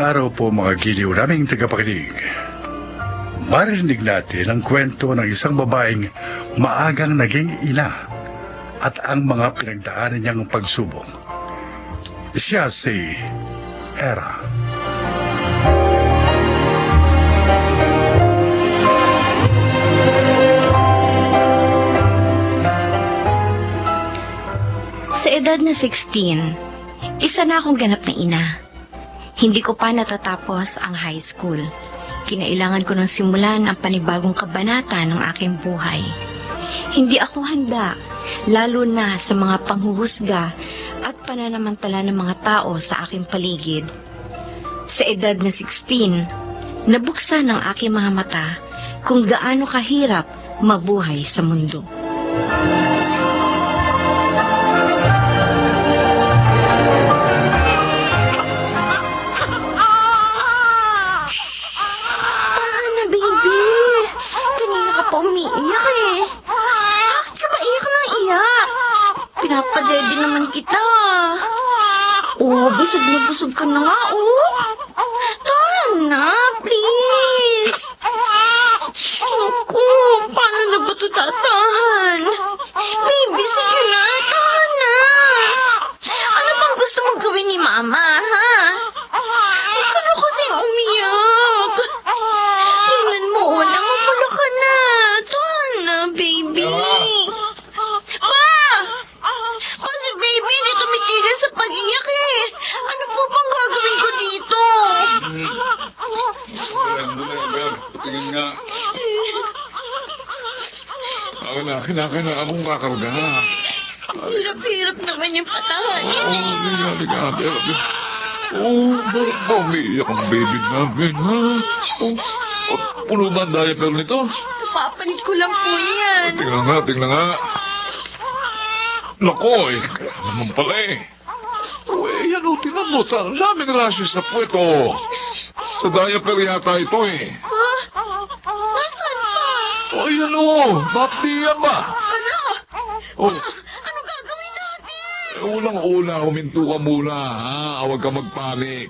araw po mga giliw naming tagapakinig. Marinig natin ang kwento ng isang babaeng maagang naging ina at ang mga pinagdaanan niyang pagsubok. Siya si Era. Sa edad na 16, isa na akong ganap na ina. Hindi ko pa natatapos ang high school. Kinailangan ko nang simulan ang panibagong kabanata ng aking buhay. Hindi ako handa, lalo na sa mga panghuhusga at pananamantala ng mga tao sa aking paligid. Sa edad na 16, nabuksan ang aking mga mata kung gaano kahirap mabuhay sa mundo. Umiiyak eh. Bakit ka ba iyak ng iyak? Pinapadede naman kita. Busog na busog ka na nga, Tahan na, please. Naku, paano na ba ito tatahan? Baby, sige na, tahan na. Ano bang gusto mong gawin ni Mama, ha? Huwag ka na kasi umiyak. Tingnan mo, namamula ka na. Baby! Pa! Pa, si baby hindi tumitigil sa pag-iyak eh. Ano po bang gagawin ko dito? Tingin nga. Akin na akong kakarga. Hirap-hirap naman yung patahanin eh. Bakit ba umiiyak ang baby namin, ha? Puno ba ang diaper nito? Kapapalit ko lang po niyan. Tingnan nga. Nako naman pala eh. Yan tinan mo, ang daming rashes sa puwet, Sa diaper yata ito eh. Ha? Nasaan pa? Yan bakit di yan ba? Ano? Ano gagawin natin? Unang-una, huminto ka muna, ha? Huwag ka magpanik.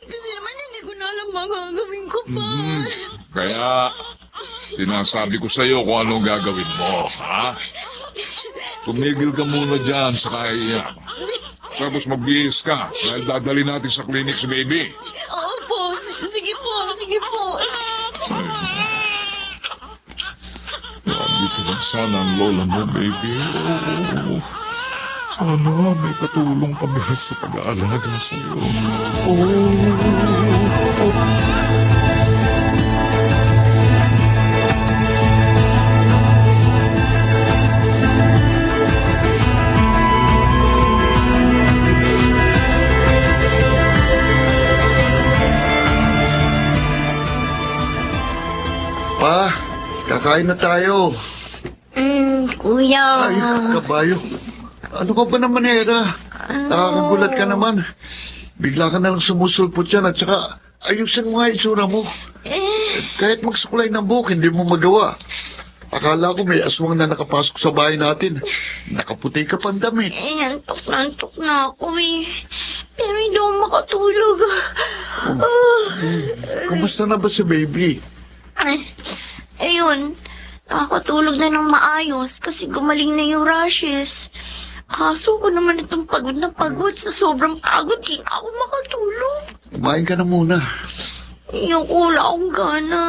Kasi naman hindi ko na alam magagawin ko pa. Kaya, sinasabi ko sa'yo kung anong gagawin mo, ha? Tumigil ka muna dyan sa kaiyak. Tapos magbihis ka dahil dadali natin sa clinic si baby. Oo po, sige po. Dito lang sana ang lola mo, baby. Sana may katulong kami sa pag-aalaga sa'yo. Pa, kakain na tayo. Kuya. Ay, kabayo. Ano ka ba naman, Era? Nakakagulat ka naman. Bigla ka na lang sumusulpot yan at saka ayusin mo nga itsura mo. Kahit magsukulay ng buhok, hindi mo magawa. Akala ko may aswang na nakapasok sa bahay natin. Nakaputi ka pang damit. Antok na ako eh. Pero hindi ako makatulog. Kumusta na ba si baby? Ayun, nakakatulog na ng maayos kasi gumaling na yung rashes. Kaso ko naman itong pagod na pagod. Sa sobrang pagod, di na ako makatulog. Kumain ka na muna. Ayoko, wala akong gana.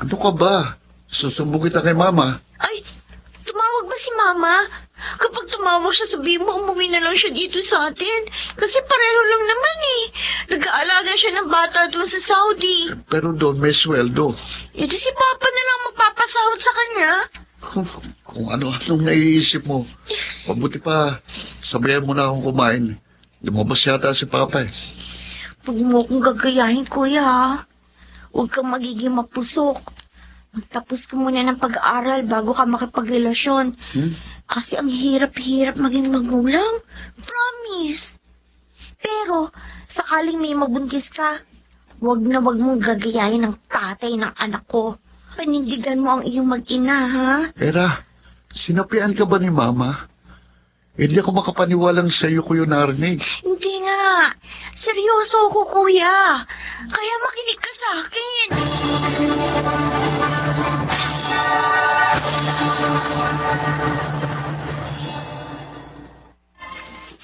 Ano ka ba? Susumbong kita kay Mama. Ay, tumawag ba si Mama? Kapag tumawag siya, sabihin mo umuwi na lang siya dito sa atin. Kasi pareho lang naman eh. Nag-aalaga siya ng bata doon sa Saudi. Pero doon may sweldo. E di si Papa na lang magpapasahod sa kanya. Kung ano-anong naiisip mo. Mabuti pa, sabayan mo na akong kumain. Lumabas yata si Papa eh. Huwag mo akong gagayahin, kuya, ha? Huwag kang magiging mapusok. Magtapos ka muna ng pag-aaral bago ka makipagrelasyon. Kasi ang hirap-hirap maging magulang. Promise. Pero, sakaling may mabuntis ka, wag mong gagayahin ng tatay ng anak ko. Panindigan mo ang iyong mag-ina, ha? Era, sinapian ka ba ni Mama? Hindi ako makapaniwalang sa'yo ko yun narinig. Hindi nga nga. Seryoso ako, kuya. Kaya makinig ka sa akin.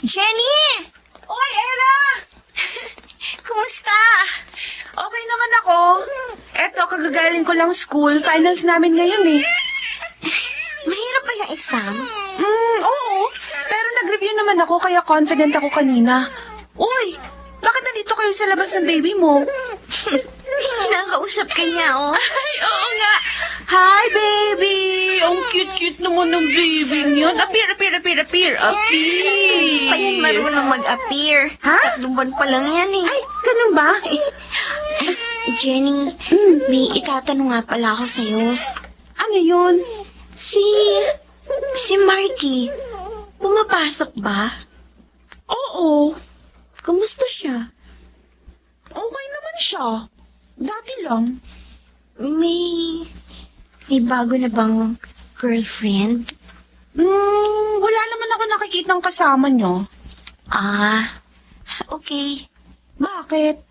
Jenny! Oy, Ella! Kumusta? Okay naman ako. Eto, kagagaling ko lang school. Finals namin ngayon eh. Mahirap ba yung exam? Oo. Pero nag-review naman ako kaya confident ako kanina. Uy, bakit nandito kayo sa labas ng baby mo? Kinakausap ka niya, oh. Ay, oo nga. Hi, baby! Ang cute-cute naman ng baby niyon. Appear. Hindi pa yan marunong mag-appear. Ha? 3 buwan pa lang yan, eh. Ay, ganun ba? Jenny, may itatanong nga pala ako sa'yo. Ano yun? Si Marky, pumapasok ba? Oo. Kumusta siya? Okay naman siya. Dati lang. May bago na bang girlfriend? Wala naman ako nakikitang kasama niyo. Ah, okay. Bakit?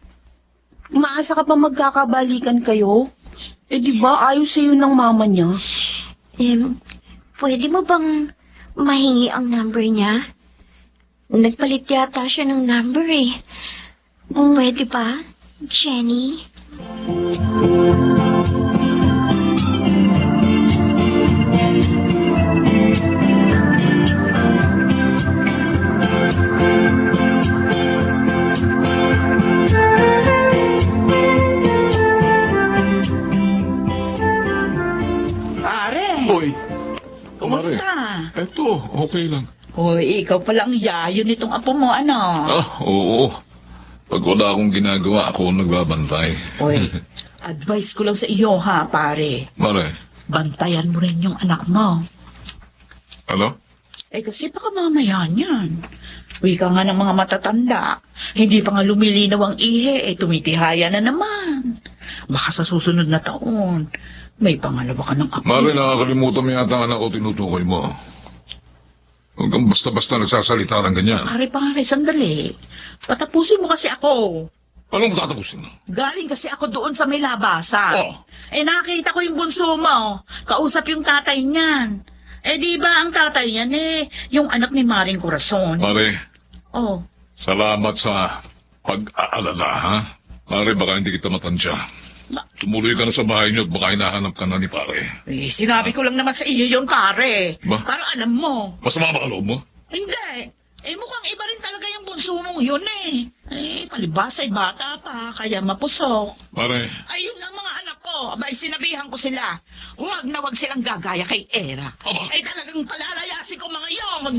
Maasa ka pa magkakabalikan kayo? Eh di ba ayaw sa'yo ng mama niya? Pwede mo bang mahingi ang number niya? Nagpalit yata siya ng number eh. Pwede ba, Jenny? Pare, Hoy, kumusta? Eto, okay lang. Hoy, ikaw pala ang yayo nitong apo mo, ano? Oo. Pag wala akong ginagawa, ako ang nagbabantay. Hoy, advice ko lang sa iyo ha, pare. Mare, Bantayan mo rin yung anak mo. ano? Eh kasi baka mamaya niyan. Wika nga ng mga matatanda. Hindi pa nga lumilinaw ang ihe, tumitihaya na naman. Baka sa susunod na taon, may pangalawa ka ng apo. Mare, nakakalimutan mo yata ang anak ko tinutukoy mo. Huwag kang basta-basta nagsasalita ng ganyan. Pare, sandali. Patapusin mo kasi ako. Anong tatapusin mo? Galing kasi ako doon sa may labasan. Oh. Eh nakita ko yung bunso mo. Kausap yung tatay niyan. Eh di ba ang tatay niyan yung anak ni Maring Corazon. Mare, Oh, salamat sa pag-aalala, ha? Mare, baka hindi kita matansya. Tumuloy ka na sa bahay niyo at baka hinahanap ka na ni pare. eh, sinabi ko lang naman sa iyo yun, pare. Ba? Para alam mo. Masama ba ka loob mo? Hindi. Eh mukhang iba rin talaga yung bunso mong yun eh. Eh, palibasa ay bata pa, kaya mapusok. Mare, Ayun ang mga anak ko. Abay, sinabihan ko sila. Huwag na huwag silang gagaya kay Era. Aba. Ay talagang palalayasin ko mga yon.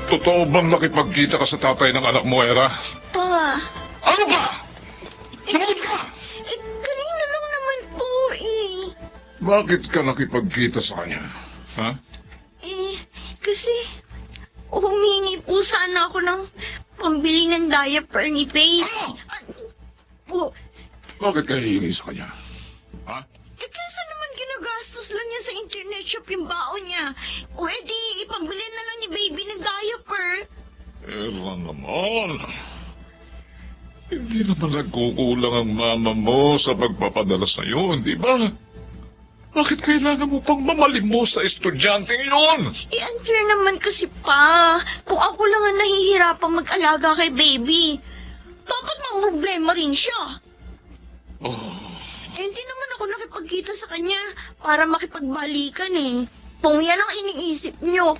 totoo bang nakipagkita ka sa tatay ng anak mo, Era? Pa, Ano ba? Sumunod ka! kanina lang naman po eh. Bakit ka nakipagkita sa kanya? Ha? Kasi humingi po sana ako ng pambili ng diaper ni Babe. Po, Bakit ka hihingi sa kanya? Ha? kaysa naman ginagastos lang niya sa internet shop yung baon niya. O edi, ipambili na lang ni Baby ng diaper. Era naman. Hindi naman nagkukulang ang mama mo sa pagpapadala sa'yo, hindi ba? Bakit kailangan mo pang mamalimos sa estudyanteng yun? Unfair naman kasi pa. Kung ako lang ang nahihirapang mag-alaga kay Baby, dapat mang problema rin siya. Oh, Hindi naman ako nakipagkita sa kanya para makipagbalikan eh. Kung yan ang iniisip niyo.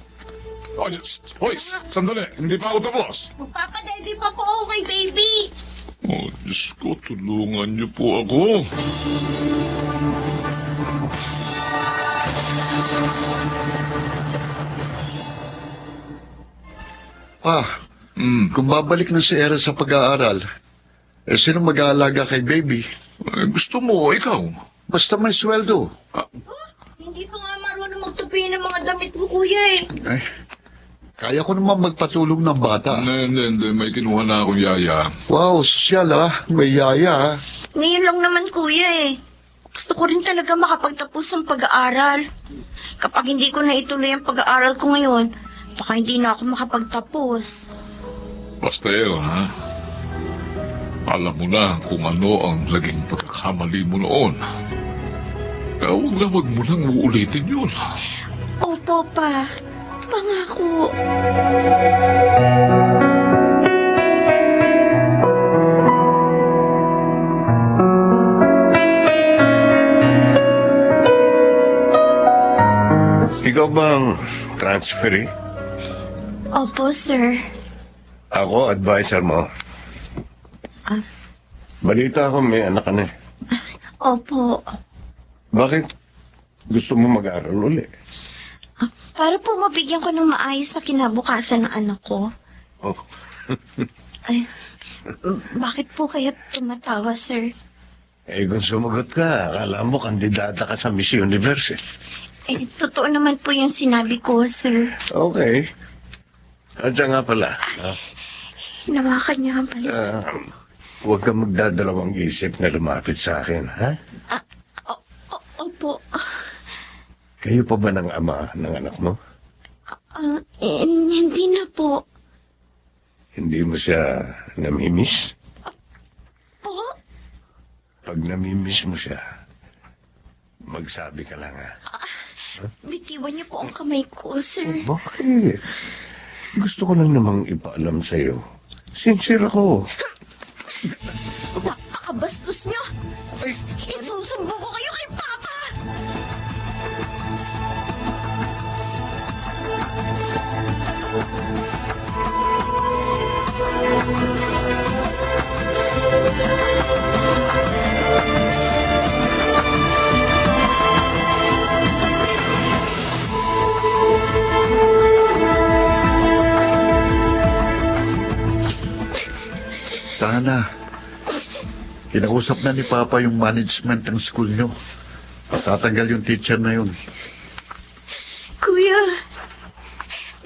Hoy, sandali, hindi pa ako tapos. Magpapadede pa po ako kay Baby. Oh, Diyos ko, tulungan niyo po ako. Pa, kung babalik na si Era sa pag-aaral, eh sino mag-aalaga kay baby? Gusto mo, ikaw. Basta may sweldo. Hindi ko nga marunong magtupi ng mga damit ko, kuya eh. Ay, Kaya ko naman magpatulong ng bata. Hindi. May kinuha na akong yaya. Wow, sosyal may yaya. Ngayon lang naman, kuya eh. Gusto ko rin talaga makapagtapos ng pag-aaral. Kapag hindi ko na ituloy ang pag-aaral ko ngayon, baka hindi na ako makapagtapos. Basta yun, ha? Alam mo na kung ano ang naging pagkakamali mo noon. Kaya wag mo lang uulitin yun. Opo, pa. Pangako. Ikaw bang transferee? Opo, sir. Ako, advisor mo. Ah. Balita ko may anak ka na. Opo. Bakit gusto mo mag-aaral uli? Para po mabigyan ko ng maayos na kinabukasan ng anak ko. Oh, Ay, bakit po kaya tumatawa, sir? kung sumagot ka, akala mo kandidata ka sa Miss Universe. Totoo naman po yung sinabi ko, sir. Okay. At siya nga pala, Hinawakan niya ang palit. huwag kang magdadalawang isip na lumapit sa akin, ha? Opo. Kayo pa ba ng ama ng anak mo? Hindi na po. Hindi mo siya namimiss? Po? Pag namimiss mo siya, magsabi ka lang, ha? Bitiwan niyo po ang kamay ko, sir. Bakit? Gusto ko lang namang ipaalam sa'yo. Sincere ako. Napakabastos niyo! Isusumbo ko kayo kay Papa! Tana, kinausap na ni Papa yung management ng school nyo. Tatanggal yung teacher na yun. Kuya,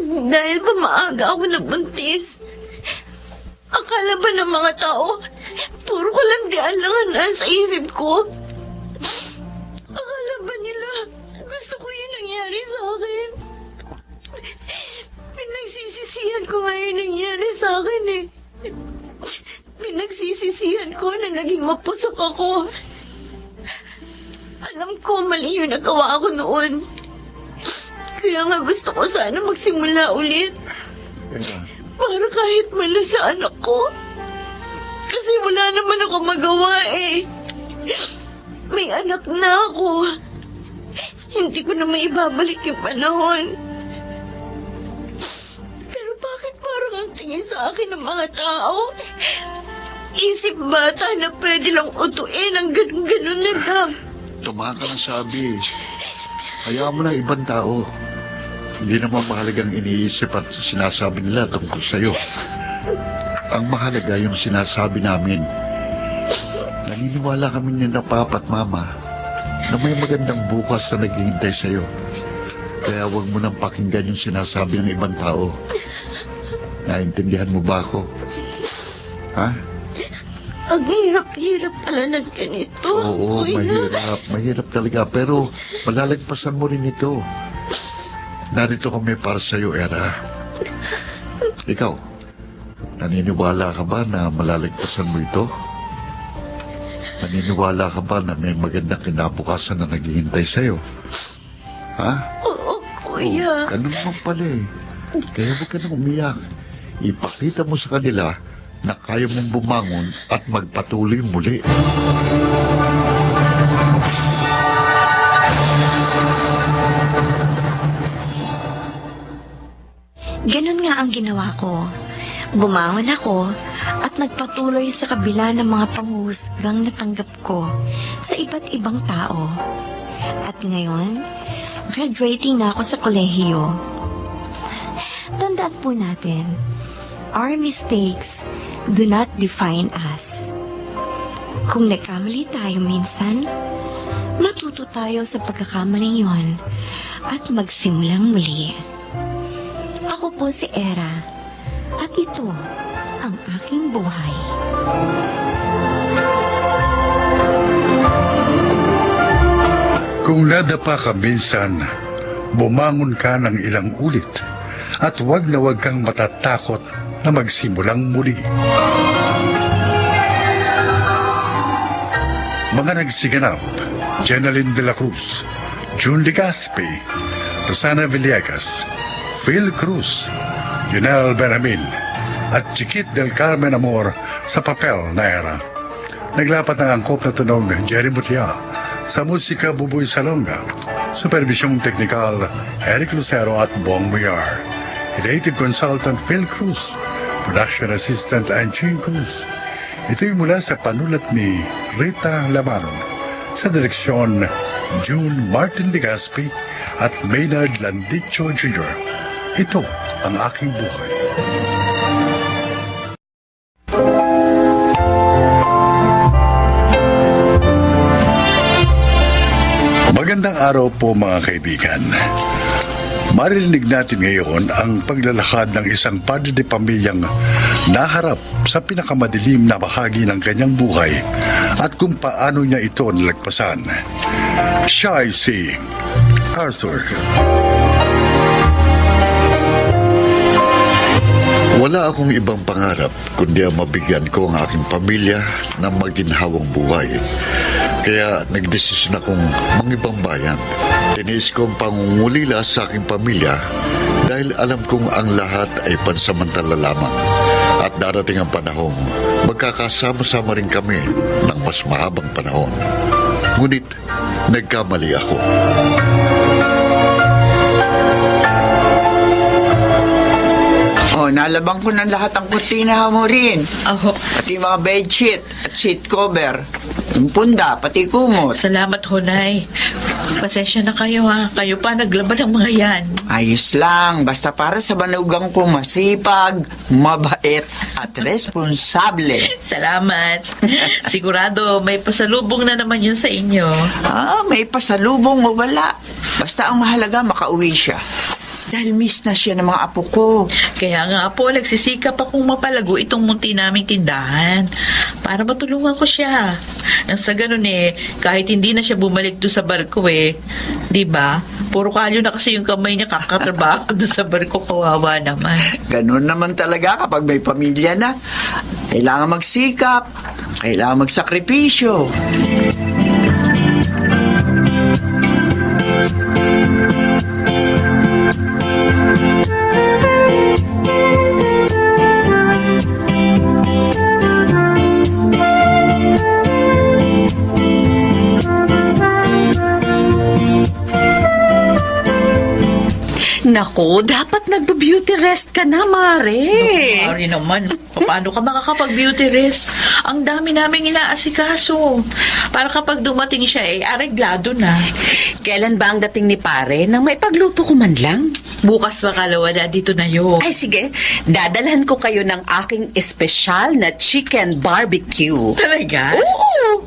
dahil ba maaga ako nabuntis? Akala ba ng mga tao, puro ko lang di alangan nasa isip ko? Akala ba nila, gusto ko yung nangyari sa akin? Pinagsisisihan ko nga yung nangyari sa akin eh. Pinagsisisihan ko na naging mapusok ako. Alam ko mali yung nagawa ko noon. Kaya nga gusto ko sana magsimula ulit. Para kahit mala sa anak ko. Kasi wala naman ako magawa eh. May anak na ako. Hindi ko na maibabalik yung panahon. Pero bakit parang ang tingin sa akin ng mga tao? Isip bata na pwede lang utuin ang ganun-ganun na lang. Tumaka ng sabi. Hayaan mo na ibang tao. Hindi naman mahalagang iniisip at sinasabi nila tungkol sa'yo. Ang mahalaga yung sinasabi namin. Naniniwala kami ni na Papa at Mama na may magandang bukas na naghihintay sa'yo. Kaya huwag mo nang pakinggan yung sinasabi ng ibang tao. Naintindihan mo ba ako? Ha? Ang hirap-hirap pala ng ganito. Oo, Kuya. mahirap. Mahirap talaga. Pero malalagpasan mo rin ito. Narito kami para sa'yo, Era. Ikaw, naniniwala ka ba na malalagpasan mo ito? Naniniwala ka ba na may magandang kinabukasan na naghihintay sa'yo? Ha? Oo, Kuya. Ganun naman pala eh. Kaya huwag ka nang umiyak. Ipakita mo sa kanila na kaya mong bumangon at magpatuloy muli. Ganun nga ang ginawa ko. Bumangon ako at nagpatuloy sa kabila ng mga panghuhusgang natanggap ko sa iba't ibang tao. At ngayon, graduating na ako sa kolehiyo. Tandaan po natin, our mistakes do not define us. Kung nagkamali tayo minsan, matuto tayo sa pagkakamaling yon at magsimulang muli. Ako po si Era. At ito ang aking buhay. Kung nadapa ka minsan, bumangon ka ng ilang ulit at huwag na huwag kang matatakot na magsimulang muli. Mga nagsiganap, Jenaline de la Cruz, June Legaspi, Rosana Villegas, Phil Cruz, Yunel Benjamin, at Chiquit del Carmen Amor sa papel na Era. Naglapat ng angkop na tunog Jerry Mutia, sa musika Buboy Salonga, supervisyong teknikal Eric Lucero at Bong Muyar, creative consultant Phil Cruz, production assistant Angie Cruz. Ito'y mula sa panulat ni Rita Lamanon, sa direksyon June Martin Legaspi at Maynard Landicho Jr. Ito ang aking buhay. Magandang araw po mga kaibigan. Maririnig natin ngayon ang paglalakad ng isang padre de pamilyang naharap sa pinakamadilim na bahagi ng kanyang buhay at kung paano niya ito nalagpasan. Siya ay si Arthur. Wala akong ibang pangarap kundi ang mabigyan ko ang aking pamilya ng maginhawang buhay. Kaya nagdesisyon akong mangibang bayan. Tiniis ko ang pangungulila sa aking pamilya dahil alam kong ang lahat ay pansamantala lamang. At darating ang panahon, magkakasama-sama rin kami ng mas mahabang panahon. Ngunit, nagkamali ako. Oh, nalabang ko ng lahat ang kurtina mo rin. Oh, Pati mga bedsheet at seat cover. Yung punda, pati kumot. salamat, Honay. Pasensya na kayo, ha. Kayo pa naglaban ng mga yan. Ayos lang, basta para sa manugang ko masipag, mabait at responsable. Salamat. Sigurado may pasalubong na naman yun sa inyo. May pasalubong o wala. Basta ang mahalaga makauwi siya. Dahil miss na siya ng mga apo ko. Kaya nga po, nagsisikap akong mapalago itong munti naming tindahan para matulungan ko siya. Nang sa ganun kahit hindi na siya bumalik doon sa barko di ba? Puro kalyo na kasi yung kamay niya kakatrabaho doon sa barko, kawawa naman. Ganun naman talaga kapag may pamilya na. Kailangan magsikap, kailangan magsakripisyo. Nako, dapat nagbe-beauty rest ka na, Mare. Sorry naman, paano ka makakapag-beauty rest? Ang dami naming inaasikaso. Para kapag dumating siya, areglado na. Kailan ba ang dating ni Pare nang may pagluto ko man lang? Bukas makalawa na dito na yun. Ay sige, dadalhan ko kayo ng aking espesyal na chicken barbecue. Talaga? Oo!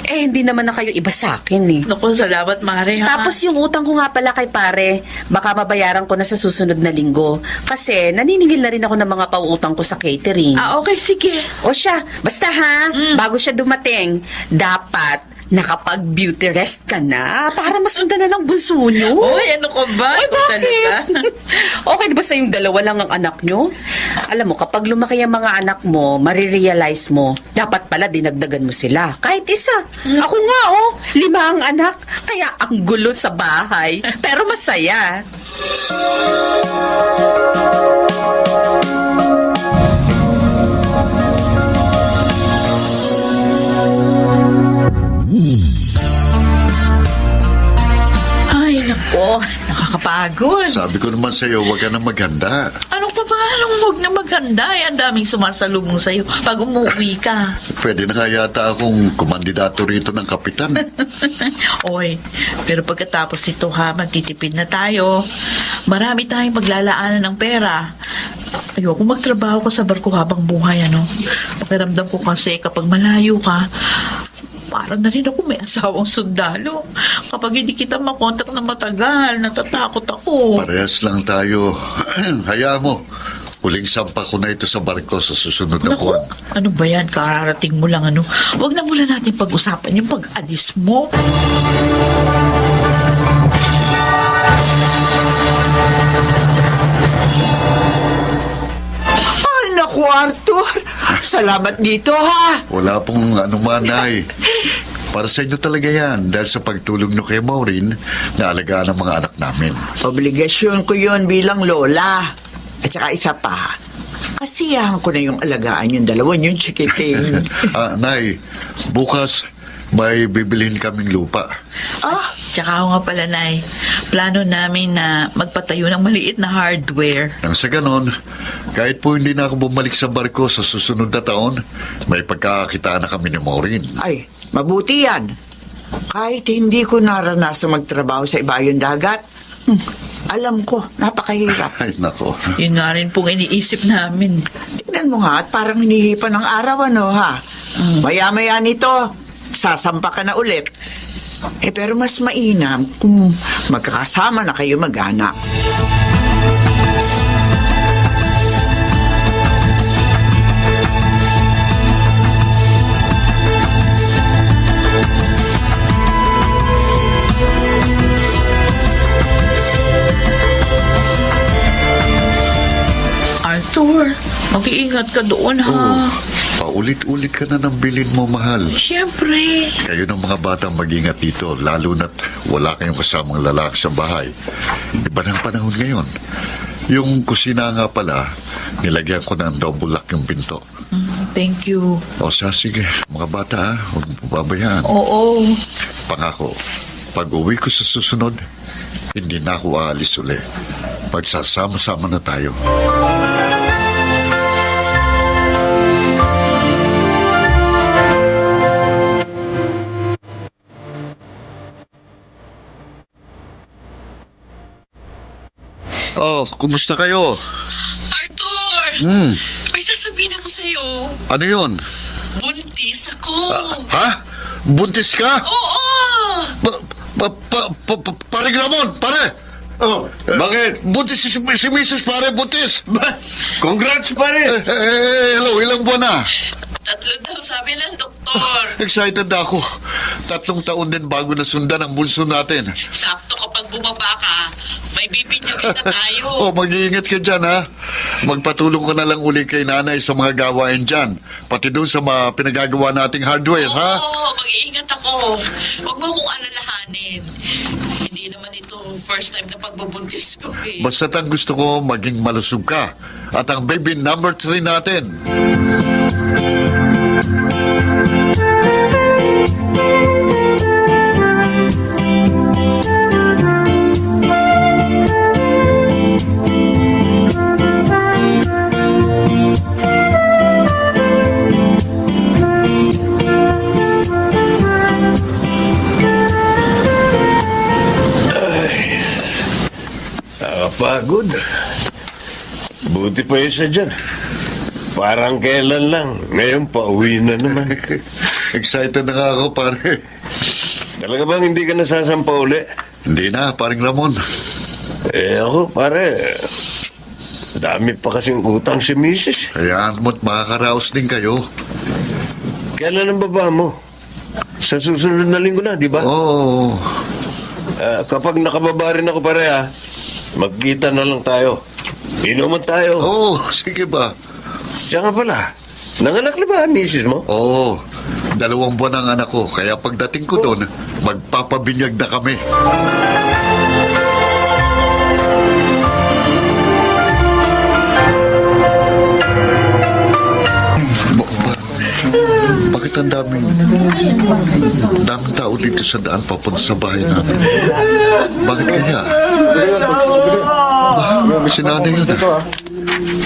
Hindi naman na kayo iba sa akin Naku, salamat, Mare, ha? Tapos yung utang ko nga pala kay Pare, baka mabayaran ko na sa susunod na linggo. Kasi naniningil na rin ako ng mga pauutang ko sa catering. Okay, sige. O siya, basta ha, bago siya dumating, dapat nakapag-beauty rest ka na para masundan na ng bunso nyo. Uy, ano ka ba? Ay, Ito bakit? talaga. Okay ba sa yung dalawa lang ang anak nyo? Alam mo, kapag lumaki ang mga anak mo, marirealize mo, dapat pala dinagdagan mo sila. Kahit isa. Ako nga, 5 ang anak. Kaya ang gulo sa bahay. Pero masaya. Ay, naku, nakakapagod. Sabi ko naman sa'yo, huwag ka na maghanda. Anong pa ba? Anong huwag na maghanda? Ang daming sumasalubong sa'yo pag umuwi ka. Pwede na kaya yata akong kumandidato rito ng kapitan. Oy, pero pagkatapos nito magtitipid na tayo. Marami tayong paglalaanan ng pera. Ayoko magtrabaho ka sa barko habang buhay, Pakiramdam ko kasi kapag malayo ka, parang na rin ako may asawang sundalo. Kapag hindi kita makontak na matagal, natatakot ako. Parehas lang tayo. Hayaan mo. Huling sampa ko na ito sa barko sa susunod na Naku, buwan. ano ba yan? Kararating mo lang ano. Huwag na muna natin pag-usapan yung pag-alis mo. Ay, naku, Arthur. Salamat dito, ha? Wala pong anuman, Nay. Para sa inyo talaga yan dahil sa pagtulong nyo kay Maureen na alagaan ang mga anak namin. Obligasyon ko yon bilang lola. At saka isa pa, kasiyahan ko na yung alagaan yung dalawa yung chikiting. Nay, bukas may bibilhin kaming lupa. Ah, Tsaka ako nga pala, Nay. Plano namin na magpatayo ng maliit na hardware. Nang sa ganon, kahit po hindi na ako bumalik sa barko sa susunod na taon, may pagkakakitaan na kami ni Maureen. ay, mabuti yan. Kahit hindi ko naranasan magtrabaho sa ibayong dagat, alam ko, napakahirap. Ay, nako. Yun nga rin pong iniisip namin. Tignan mo nga at parang hinihipan ng araw, ano ha? Maya-maya nito, sasampa ka na ulit. Pero mas mainam kung magkakasama na kayo mag-anak. Arthur, mag-iingat ka doon, ha? Paulit-ulit ka na ng bilin mo, mahal. Siyempre. Kayo ng mga batang mag-ingat dito, lalo na't wala kayong kasamang lalaki sa bahay. Iba ng panahon ngayon. Yung kusina nga pala, nilagyan ko ng double lock yung pinto. Thank you. O sige, mga bata ha, huwag mo pababayaan. Oo. Pangako, pag uwi ko sa susunod, hindi na ako aalis uli. Pagsasama-sama na tayo. Oh, kumusta kayo? Arthur! May sasabihin ako sa'yo. Ano yun? Buntis ako. Ha? Buntis ka? Oo! Pare Ramon, pare! Oh, bakit? Buntis si Mrs. pare, buntis! Congrats, pare! Hello, ilang buwan na? 3 daw sabi ng doktor. Excited na ako. 3 taon din bago nasundan ang bunso natin. Sakto kapag bumaba ka, may bibinyagin na tayo. Oh, mag-iingat ka dyan, ha? Magpatulong ko na lang uli kay nanay sa mga gawain dyan. Pati doon sa mga pinagagawa nating hardware, ha? Oo, mag-iingat ako. Huwag mo akong alalahanin. Hindi naman ito first time na pagbubuntis ko eh. Basta't ang gusto ko, maging malusog ka. At ang baby number 3 natin. Pagod. Buti pa yung isa dyan. Parang kailan lang. Ngayon, pauwi na naman. Excited na nga ako, pare. Talaga bang hindi ka nasasampa uli? Hindi na, paring Ramon. Ako, pare. Dami pa kasing utang si Mrs. Hayaan mo't makakaraos din kayo. Kailan ang baba mo? Sa susunod na linggo na, di ba? Oo. Kapag nakababa rin ako, pare, magkita na lang tayo. Inuman tayo. Oo, sige ba? Siya nga pala. Nanganak na ba ang misis mo? Oo, 2 buwan ang anak ko. Kaya pagdating ko doon, magpapabinyag na kami. Bakit ang daming tao dito sa daan papunta sa bahay namin? Bakit kaya? Si nanay yun.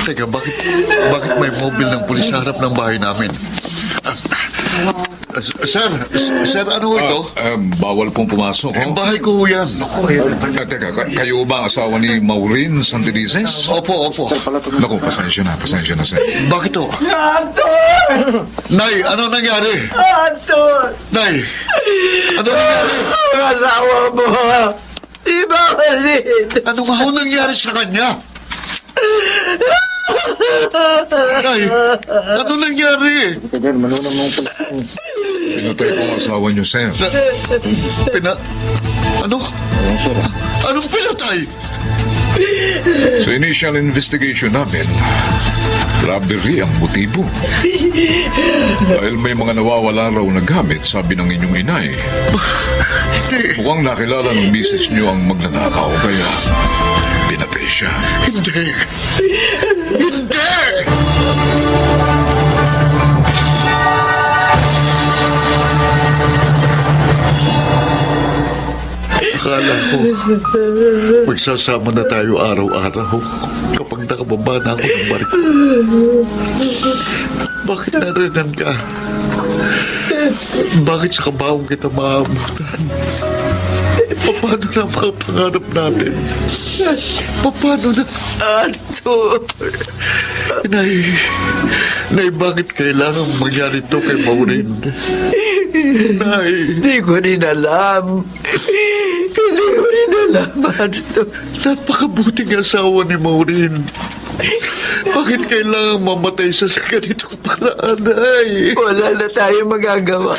Teka, bakit may mobile ng pulis sa harap ng bahay namin? Sir, ano ito? Bawal pong pumasok, Ang oh. bahay ko yan. Teka, kayo ba ang asawa ni Maureen Santelices? Opo. Naku, pasensya na, sir. Bakit to? Nay, ano nangyari? Arthur! Nay, ano nangyari? Ang asawa mo, di ba, Marlene? Ano nga ho nangyari sa kanya? Nay, ano nangyari? Pinatay ko ang asawa niyo, sir. Ano? Anong pinatay? Sa initial investigation namin, robbery ang motibo. Dahil may mga nawawala raw na gamit, sabi ng inyong inay. Mukhang nakilala ng misis niyo ang magnanakaw, kaya pinatay siya. Hindi! Hindi! Akala ko, magsasama na tayo araw-araw kapag nakababa na ako ng barko. Bakit narinan ka? Bakit sa kabawang kita maabutan? Paano na ang mga pangarap natin? Paano na? Arthur! Nay, bakit kailangan mangyari ito kay Maureen? Nay, Hindi ko rin alam. Hindi ko rin alam, Arthur. napakabuting asawa ni Maureen. Bakit kailangan mamatay siya sa ganitong paraan, Nay? Wala na tayo magagawa.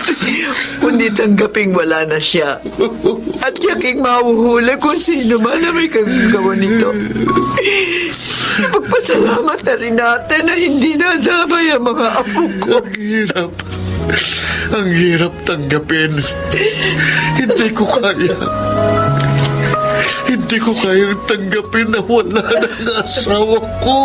Kundi tanggaping wala na siya. At yaking mahuhuli kung sino man na may kagagawa nito. Pagpasalamat na rin natin na hindi nadamay ang mga apo ko. Ang hirap. Ang hirap tanggapin. Hindi ko kaya. Hindi ko kayang tanggapin na wala na ang asawa ko.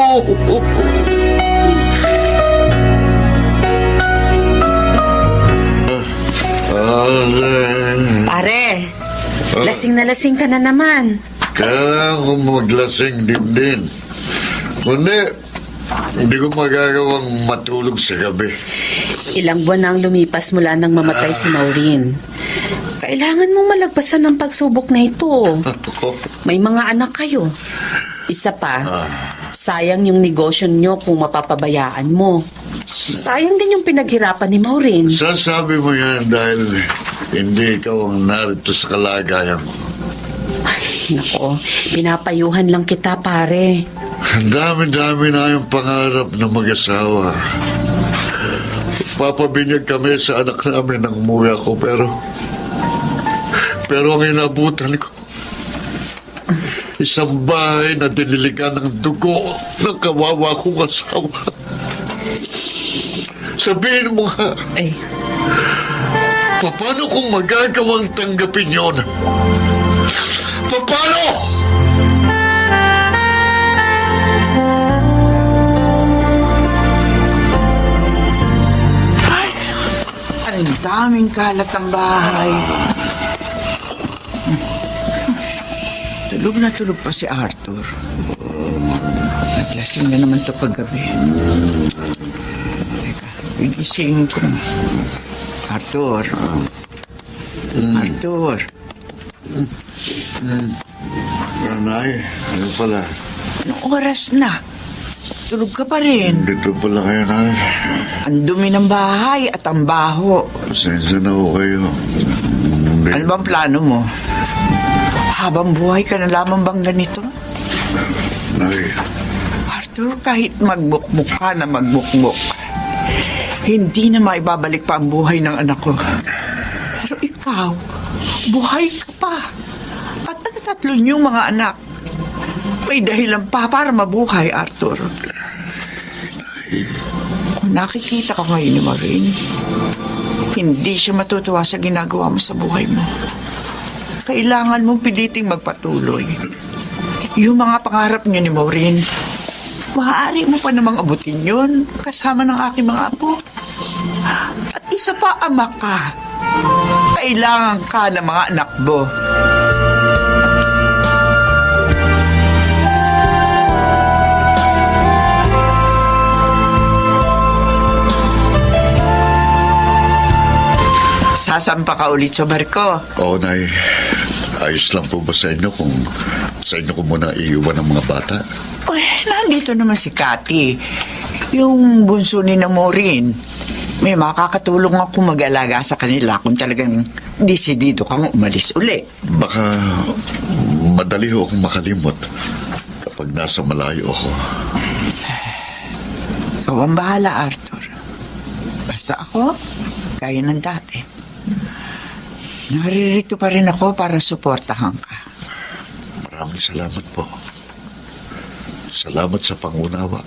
Pare, lasing na lasing ka na naman. Kailangan ko maglasing din. Kundi, hindi ko magagawang matulog sa gabi. Ilang buwan na ang lumipas mula nang mamatay si Maureen. Kailangan mong malagpasan ng pagsubok na ito. Ako, May mga anak kayo. Isa pa, sayang yung negosyo nyo kung mapapabayaan mo. Sayang din yung pinaghirapan ni Maureen. sasabi mo yan dahil hindi ikaw ang narito sa kalagayan mo. Nako, pinapayuhan lang kita, pare. Ang dami-dami na yung pangarap ng mag-asawa. Papabinyag kami sa anak namin nang umuwi ako, pero ang inabutan ko, isang bahay na diniligan ng dugo ng kawawa kong asawa. Sabihin mo nga, Ay, paano kung magagawang tanggapin yun? Paano? Ang daming kalat ang bahay. Tulog na tulog pa si Arthur. Naglasing na naman to paggabi. Teka, inisingin ko. Arthur. Arthur. Nanay, ano pala? Anong oras na? Tulog ka pa rin. Dito pala kayo, Nay. Ang dumi ng bahay at ang baho. Pasensya na ho kayo. Ano bang plano mo? Habang buhay ka na lamang bang ganito? Nay, Arthur, kahit magbukbuk ka na magbukbuk, hindi na maibabalik pa ang buhay ng anak ko. Pero ikaw, buhay ka pa. At ang tatlo niyong mga anak, may dahilan pa para mabuhay, Arthur. Kung nakikita ka ngayon ni Maureen, hindi siya matutuwa sa ginagawa mo sa buhay mo. Kailangan mong piliting magpatuloy. Yung mga pangarap niyo ni Maureen, maaari mo pa namang abutin yun kasama ng aking mga apo. At isa pa, ama ka. Kailangan ka ng mga anak mo. Sasampa ka ulit sa barko. Oo, Nay. Ayos lang po ba sa inyo kung sa inyo ko muna iiwan ng mga bata? Uy, nandito naman si Cathy. Yung bunso ni na Maureen. May makakatulong ako mag-alaga sa kanila kung talagang desidido kang umalis uli. Baka madali ho akong makalimot pag nasa malayo ako. Ikaw ang bahala, Arthur. Basta ako, gaya ng dati. Naririto pa rin ako para suportahan ka. Maraming salamat po. Salamat sa pangunawa.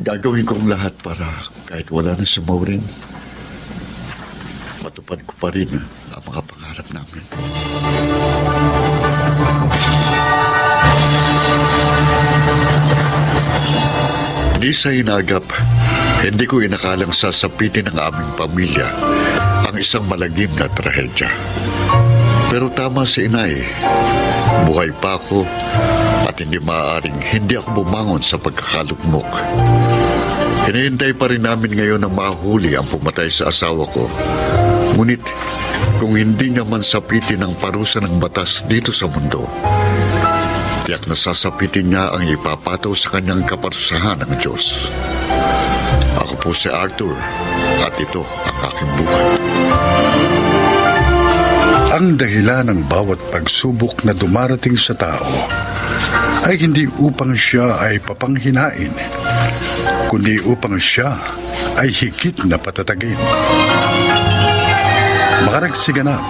Gagawin kong lahat para kahit wala na si Maureen, matupad ko pa rin ang mga pangarap namin. Di sa hinagap, hindi ko inakalang sasapitin ng aming pamilya ang isang malagim na trahedya. Pero tama si inay, buhay pa ako at hindi maaaring hindi ako bumangon sa pagkakalugmok. Hinihintay pa rin namin ngayon ang mahuli ang pumatay sa asawa ko. Ngunit kung hindi niya man sapitin ang parusa ng batas dito sa mundo, tiyak na sasapitin niya ang ipapataw sa kanyang kaparusahan ng Diyos. Ako po si Arthur at ito ang aking buhay. Ang dahilan ng bawat pagsubok na dumarating sa tao ay hindi upang siya ay papanghinain, kundi upang siya ay higit na patatagin. Makaragsiganap,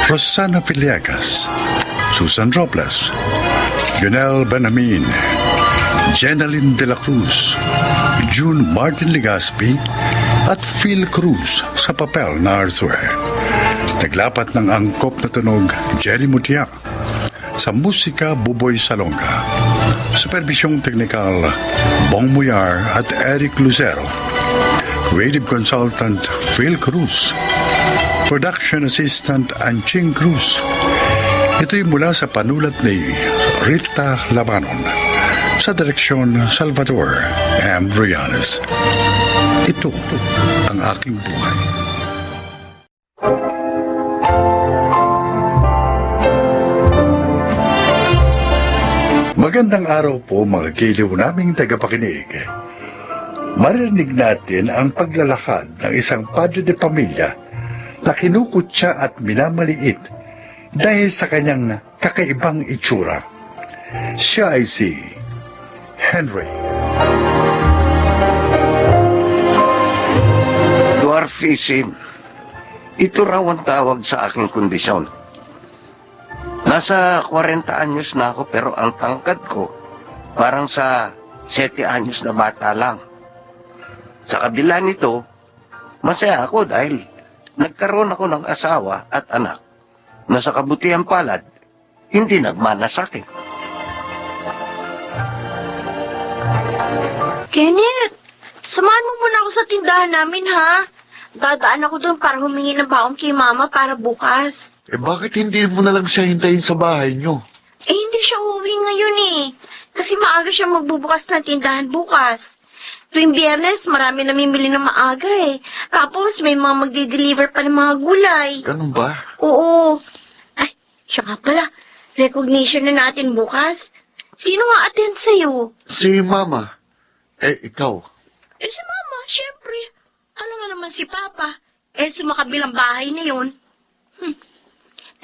Rosana Villegas, Susan Robles, Yunel Benamin, Jenaline de la Cruz, June Martin Legaspi at Phil Cruz sa papel na Arthur. Naglapat ng angkop na tunog Jerry Mutia. Sa musika Buboy Salonga. Supervisyong teknikal Bong Muyar at Eric Lucero. Creative Consultant Phil Cruz. Production Assistant Anching Cruz. Ito'y mula sa panulat ni Rita Labanon. Sa direksyon Salvador M. Rianes. Ito ang aking buhay. Magandang araw po mga giliw naming tagapakinig. Marinig natin ang paglalakad ng isang padre de pamilya na kinukutya at minamaliit dahil sa kanyang kakaibang itsura. Siya ay si Henry. Dwarfism. Ito raw ang tawag sa aking kondisyon. Nasa 40 anyos na ako pero ang tangkad ko parang sa 7 anyos na bata lang. Sa kabila nito, masaya ako dahil nagkaroon ako ng asawa at anak na sa kabutihan palad, hindi nagmana sa akin. Kenneth, samahan mo muna ako sa tindahan namin, ha? Dadaan ako doon para humingi ng baon kay Mama para bukas. Bakit hindi mo na lang siya hintayin sa bahay niyo? Hindi siya uuwi ngayon eh. Kasi maaga siya magbubukas ng tindahan bukas. Tuwing Biyernes, marami namimili ng maaga eh. Tapos may mga magde-deliver pa ng mga gulay. Ganun ba? Oo. Ay, siya nga pala. Recognition na natin bukas. Sino nga attend sa'yo? Si Mama. Ikaw. Si Mama, syempre. Ano nga naman si Papa? Sa makabilang bahay na yun.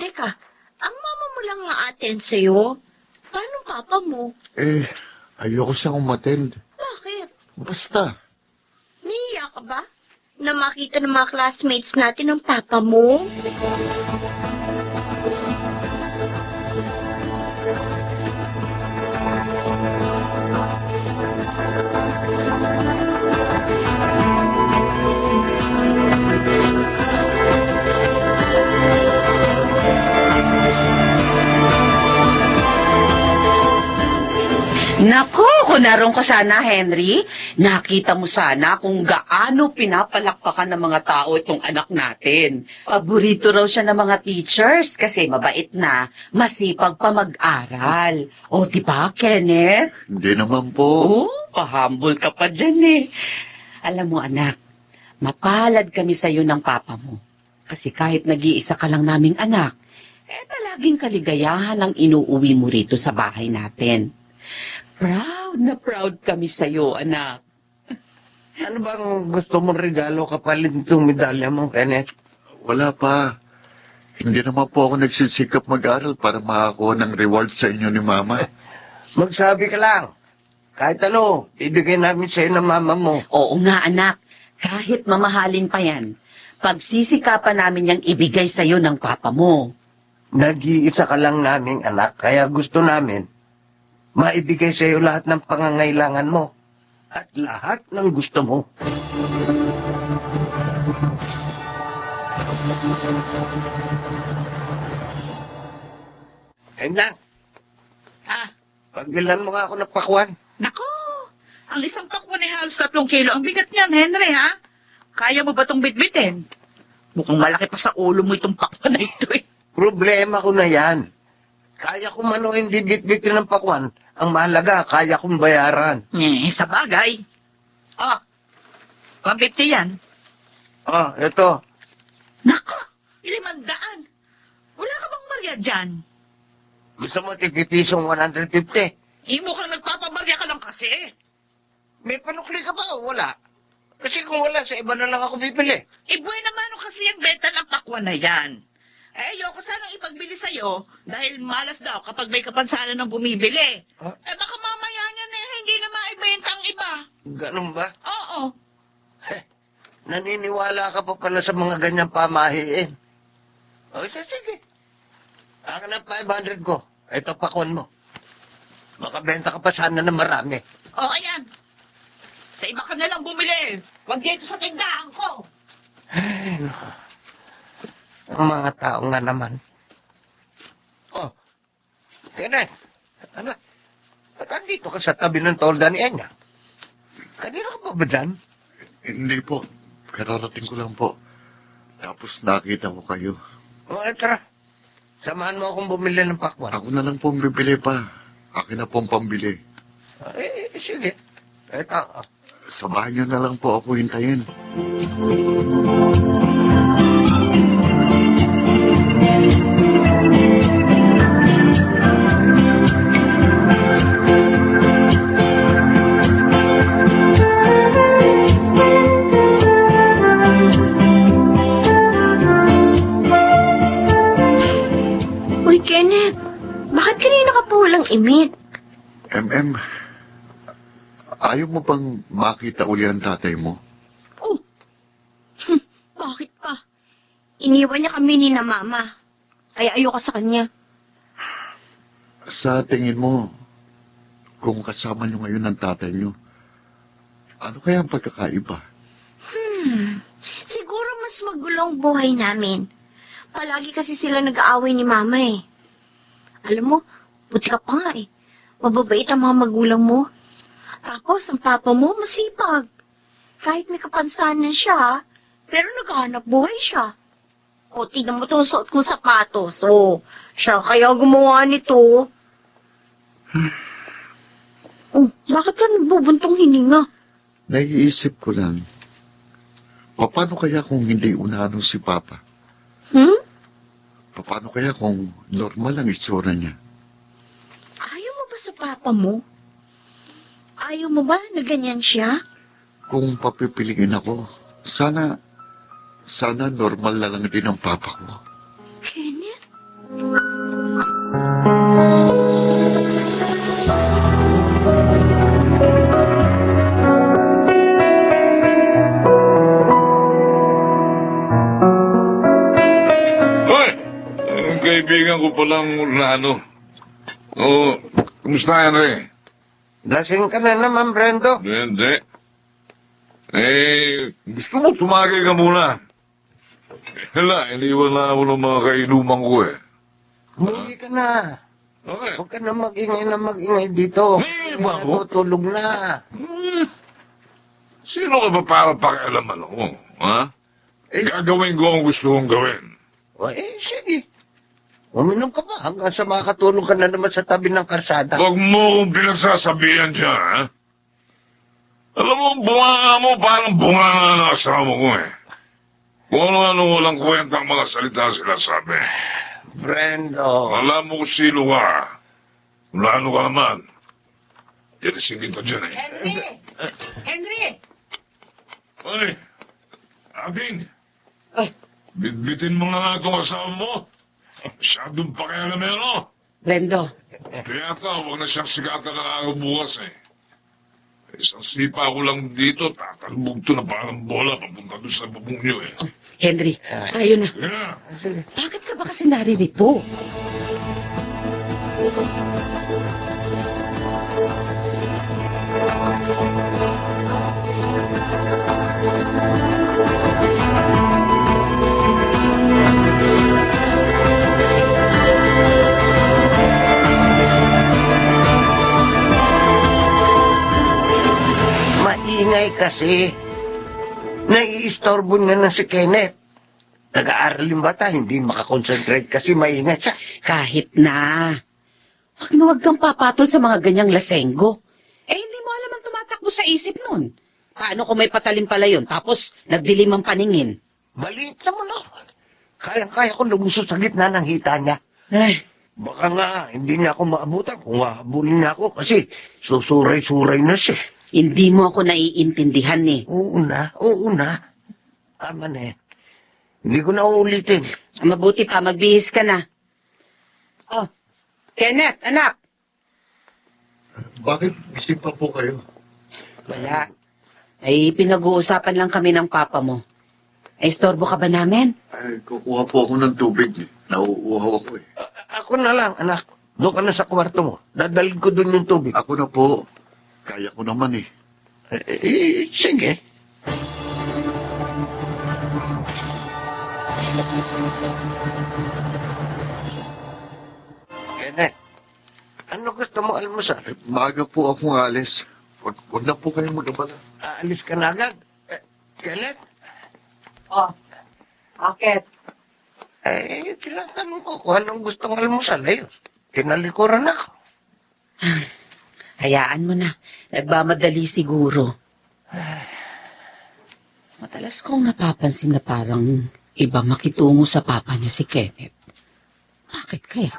Teka, ang mama mo lang nga attend sa'yo? Paano papa mo? Ayoko siyang umattend. Bakit? Basta. Niiya ka ba? Na makita ng mga classmates natin ang papa mo? Nako, kung naroon ka sana, Henry, nakita mo sana kung gaano pinapalakpakan ng mga tao itong anak natin. Paborito raw siya ng mga teachers kasi mabait na, masipag pa mag-aral. O, diba, Kenneth? Hindi naman po. Pahambol ka pa dyan eh. Alam mo, anak, mapalad kami sa'yo ng papa mo. Kasi kahit nag-iisa ka lang naming anak, palaging kaligayahan ang inuuwi mo rito sa bahay natin. Proud na proud kami sa'yo, anak. Ano bang gusto mong regalo kapalit nitong medalya mong Kenneth? Wala pa. Hindi naman po ako nagsisikap mag-aral para makakuha ng reward sa inyo ni Mama. Magsabi ka lang. Kahit ano, ibigay namin sa'yo ng mama mo. Oo nga, anak. Kahit mamahalin pa yan, pagsisikapan namin niyang ibigay sa'yo ng papa mo. Nag-iisa ka lang naming anak, kaya gusto namin maibigay sa'yo lahat ng pangangailangan mo at lahat ng gusto mo. Hendan, Ah, pagbilan mo nga ako ng pakwan. nako! Ang isang pakwan ay halos 3 kilo. Ang bigat niyan, Henry, ha? Kaya mo ba itong bitbitin? Mukhang malaki pa sa ulo mo itong pakwan na ito, eh. Problema ko na yan. Kaya ko man o hindi bitbitin ng pakwan. Ang mahalaga, kaya kong bayaran. Sa bagay. Oh, 150 yan. Oh, ito. Nako! 500. Wala ka bang barya dyan? Gusto mo tipipisong 150? Mukhang nagpapabarya ka lang kasi. May panukli ka ba o wala? Kasi kung wala, sa iba na lang ako bibili. Buwan naman kasi yung benta ng pakwan na yan. Ayoko sanang ipagbili sa'yo dahil malas daw kapag may kapansanan ng bumibili. Huh? Baka mamaya niyan hindi na maibenta ang iba. Ganun ba? Oo. Naniniwala ka pa pala sa mga ganyang pamahiin. O, sige. Akin na 500 ko. Ito pakwan mo. Makabenta ka pa sana ng marami. O, ayan. Sa iba ka na lang bumili. Huwag dito sa tindahan ko. Ay, naku. Ang mga tao nga naman. Oh, Kenneth. Ano? Ba't andito ka sa tabi ng tolda ni Enya? Kanina ka ba dyan? Hindi po. Kararating ko lang po. Tapos nakita ko kayo. O, tara. Samahan mo akong bumili ng pakwan. Ako na lang pong bibili pa. Akin na pong pambili. Sige. Eto. Sa bahay niyo na lang po ako hintayin. Uy, Kenneth, bakit kanina ka pa walang imit? Ayaw mo bang makita uli ang tatay mo? Oh, bakit pa? Iniwan niya kami ni na mama. Kaya ayoko sa kanya. Sa tingin mo, kung kasama niyo ngayon ang tatay niyo, ano kaya ang pagkakaiba? Siguro mas magulong buhay namin. Palagi kasi sila nag-aaway ni mama eh. Alam mo, buti ka pa nga eh. Mababait ang mga magulang mo. Tapos, ang papa mo, masipag. Kahit may kapansanan siya, pero naghahanap buhay siya. O, tignan mo itong suot kong sapatos. O, siya kaya gumawa nito. Oh, bakit ka nagbubuntong hininga? Naiisip ko lang, paano kaya kung hindi unahan si Papa? Paano kaya kung normal ang itsura niya? Ayaw mo ba sa papa mo? Ayaw mo ba na ganyan siya? Kung papipiliin ako, sana normal na lang din ang Papa ko. Kenneth? Hoy! Ang kaibigan ko palang Urlano. Oh, kumusta yan, Ray? Lasing ka na naman, Brendo. Hindi. Gusto mo tumagay ka muna. Hala, iniwan na ako ng mga kainuman ko eh. Umuwi ka na. Okay. Huwag ka na mag-ingay dito. May iba ako? Natutulog na. Sino ka ba para pakialaman ako? Ha? Gagawin ko ang gusto kong gawin. Sige. Uminom ka ba hanggang sa makatulog ka na naman sa tabi ng karsada? Huwag mo akong pinagsasabihan dyan, ha? Alam mo, bunganga mo parang bunganga ng asawa ko eh. Kung ano-ano walang kwentang mga salita sila sabi. Brendo. Alam mo kung sino ka. Kung ano ka naman. Tinisingin ka dyan eh. Henry! Ay, Abing. Bitbitin mo na nga itong asawa mo. Masyadong pakialamero. Brendo, Kaya ka, huwag na siyang sigatan ng araw bukas eh. Isang sipa ko lang dito, tatalbog to na parang bola papunta doon sa bubong niyo eh. Henry, tayo na. Yeah. Bakit ka ba kasi naririto? Maingay kasi. Naiistorbo nga na si Kenneth. Nag-aaral yung bata, hindi makakonsentrate kasi maingay siya. Kahit na. Huwag kang papatol sa mga ganyang lasenggo. Hindi mo alam ang tumatakbo sa isip nun. Paano kung may patalim pala yun, tapos nagdilim ang paningin? Maliit naman ako. Kaya-kaya ko lumusot sa gitna ng hita niya. Ay, Baka nga, hindi niya ako maabutan kung hahabulin niya ako kasi susuray-suray na siya. hindi mo ako naiintindihan eh. Oo na. Tama na yan. Hindi ko na uulitin. Mabuti pa, magbihis ka na. Oh, Kenneth, anak. Bakit gising pa po kayo? Wala. Ay, pinag-uusapan lang kami ng papa mo. Ay, istorbo ka ba namin? Ay, kukuha po ako ng tubig. Nauuhaw ako eh. Ako na lang, anak. Doon ka na sa kwarto mo. Dadalhin ko doon yung tubig. Ako na po. Kaya ko naman eh. Sige. Kenneth, ano gusto mo almusal? Maaga po akong alis. Wag na po kayo mag-abala. Aalis ka na agad? Kenneth? Oh, bakit? Tinatanong ko kung anong gustong almusal. Ayun, tinalikuran ako. Hayaan mo na. Nagmamadali siguro. Madalas kong napapansin na parang iba makitungo sa papa niya si Kenneth. Bakit kaya?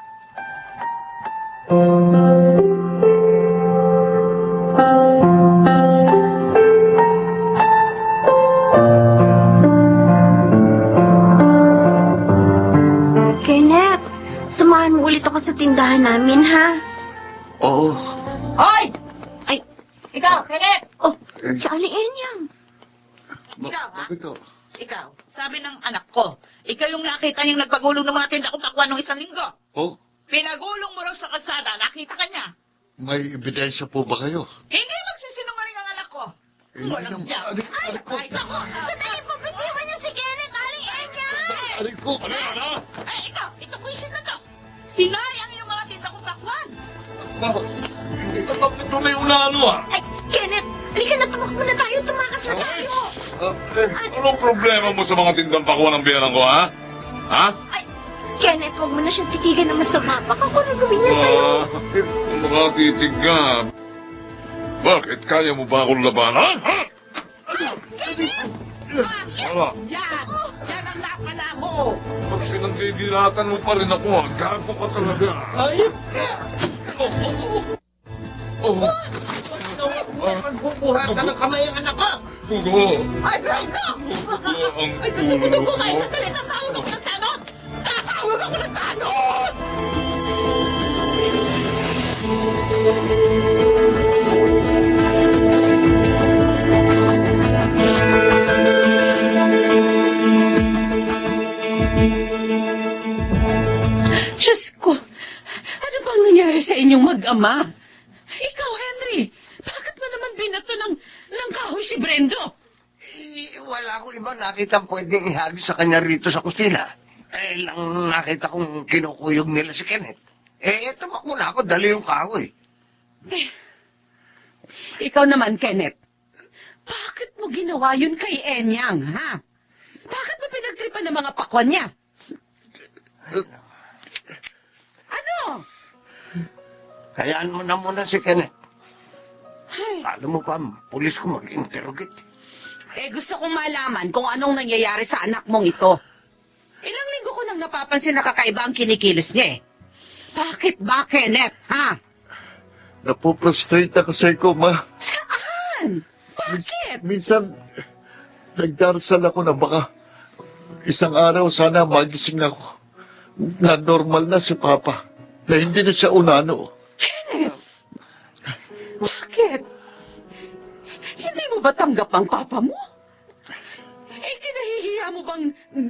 Kenneth, samahan mo ulit ako sa tindahan namin, ha? Oo. Hoy! Ay, Ikaw, Kenneth! oh, si Aling Enyang. Ikaw, ha? Bakit to? Ikaw, sabi ng anak ko, ikaw yung nakita niyang nagpagulong ng mga tinda kong pakwan nung isang linggo. Oh, Pinagulong mo raw sa kalsada, nakita ka niya. may ebidensya po ba kayo? Hindi magsisinungaling ang anak ko. Hindi Walang naman. diyan. Adik ko. Ay, ako. Sandali, pabitiwan niyo si Kenneth, Aling Enyang! Adik ko. Ano? Ito buwisit na to. Sinayang yung mga tinda kong pakwan. Bakit ito may unano ah? Ay, Kenneth, halika na, tumakbo na tayo, tumakas na tayo. Anong problema mo sa mga tindang pakuha ng biyanan ko, ha? Ha? Ay, Kenneth, huwag mo na siyang titigan na masama. Baka kung ano gawin niya sa'yo. Makatitig ka. Bakit? Kaya mo ba akong labanan? Ha? Wala. Yan ang napala mo. Pag pinanggigilatan mo pa rin ako, gago ka talaga. Magbubuhat ka ng kamay ang anak ko. Dugo. Ay, Brando! Dugo ang Ay, ulo dugo ko. kayo sa talit. Tatawag ako ng tanod! Tatawag ako ng tanod! Diyos ko, ano bang nangyari sa inyong mag-ama? Ikaw, Henry, bakit mo naman binato ng kahoy si Brendo? Wala ko iba nakita pwedeng ihagis sa kanya rito sa kusina. Lang nakita kong kinukuyog nila si Kenneth. Tumakbo na ako, dali yung kahoy. Ikaw naman, Kenneth, bakit mo ginawa yun kay Enyang, ha? Bakit mo pinagtripan ng mga pakwan niya? Ano? Hayaan mo na muna si Kenneth. Ay, Alam mo pa, pulis ko mag-interrogate. gusto kong malaman kung anong nangyayari sa anak mong ito. Ilang linggo ko nang napapansin na kakaiba ang kinikilos niya eh. Bakit ba, Kenneth, ha? Napoprostrate na kasi ko, ma. Saan? Bakit? Minsan, nagdarasal ako na baka Isang araw sana magising ako na normal na si Papa, na hindi na siya unano. Bakit? Hindi mo ba tanggap ang papa mo? Kinahihiya mo bang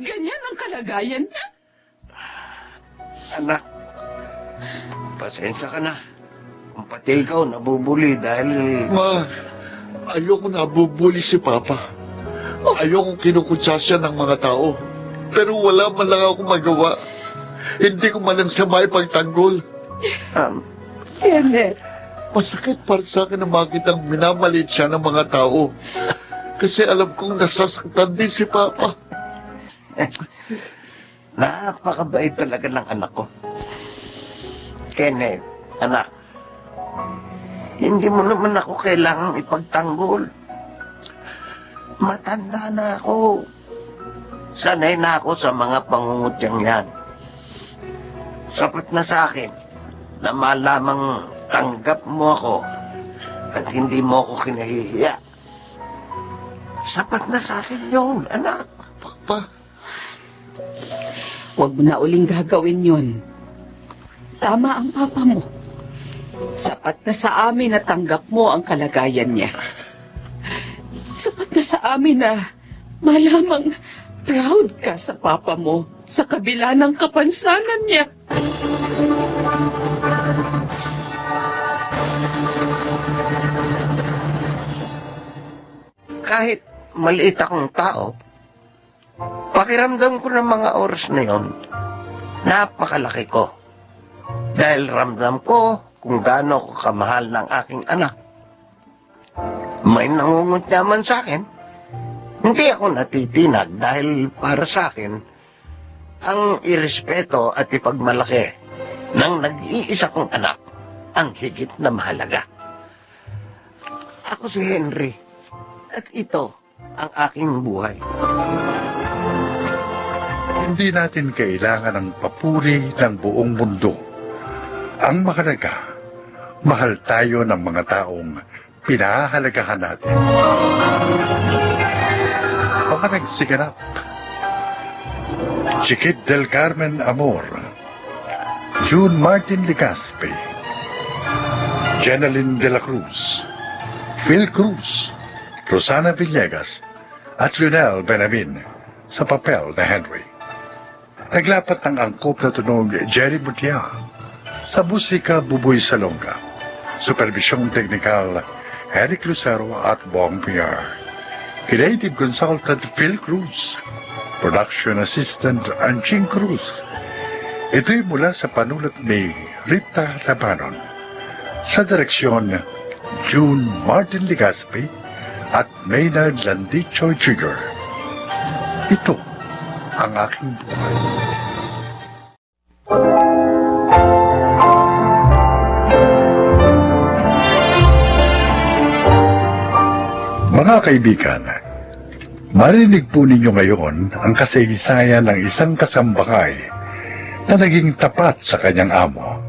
ganyan ang kalagayan niya? Anak, pasensya ka na. Kung pati ikaw nabubuli dahil... Ma, ayoko nabubuli si Papa. Ayoko kinukutsa siya ng mga tao. Pero wala man lang ako magawa. Hindi ko man lang siya maipagtanggol. Kenneth. Masakit para sa akin na makitang minamalit siya ng mga tao. Kasi alam kong nasasaktan din si Papa. Napakabait talaga ng anak ko. Kenneth, anak, hindi mo naman ako kailangang ipagtanggol. Matanda na ako. Sanay na ako sa mga pangungutyang yan. Sapat na sa akin na malamang tanggap mo ako at hindi mo ako kinahihiya. Sapat na sa akin yun, anak. Papa, Huwag mo na uling gagawin yun. Tama ang papa mo. Sapat na sa amin na tanggap mo ang kalagayan niya. Sapat na sa amin na malamang proud ka sa papa mo sa kabila ng kapansanan niya. Kahit maliit akong tao, pakiramdam ko ng mga oras na yon, napakalaki ko. Dahil ramdam ko kung gaano ko kamahal ng aking anak. May nangungutya man sa akin, hindi ako natitinag dahil para sa akin, ang irespeto at ipagmalaki ng nag-iisa kong anak ang higit na mahalaga. Ako si Henry, at ito ang aking buhay. Hindi natin kailangan ng papuri ng buong mundo. Ang mahalaga, mahal tayo ng mga taong pinahahalagahan natin. Mga nagsiganap. Chiquit del Carmen Amor, June Martin Legaspi, Jeneline de la Cruz, Phil Cruz, Rosana Villegas, at Lionel Benamin sa papel na Henry. Naglapat ng angkop na tunog Jerry Mutia, sa musika Buboy Salonga, supervisyong teknikal Eric Lucero at Bong Piar, creative consultant Phil Cruz, production assistant Anching Cruz. Ito'y mula sa panulat ni Rita Labanon, sa direksyon June Martin Legaspi at Maynard Landicho Jr. Ito ang aking buhay. Mga kaibigan, marinig po ninyo ngayon ang kasaysayan ng isang kasambahay na naging tapat sa kanyang amo.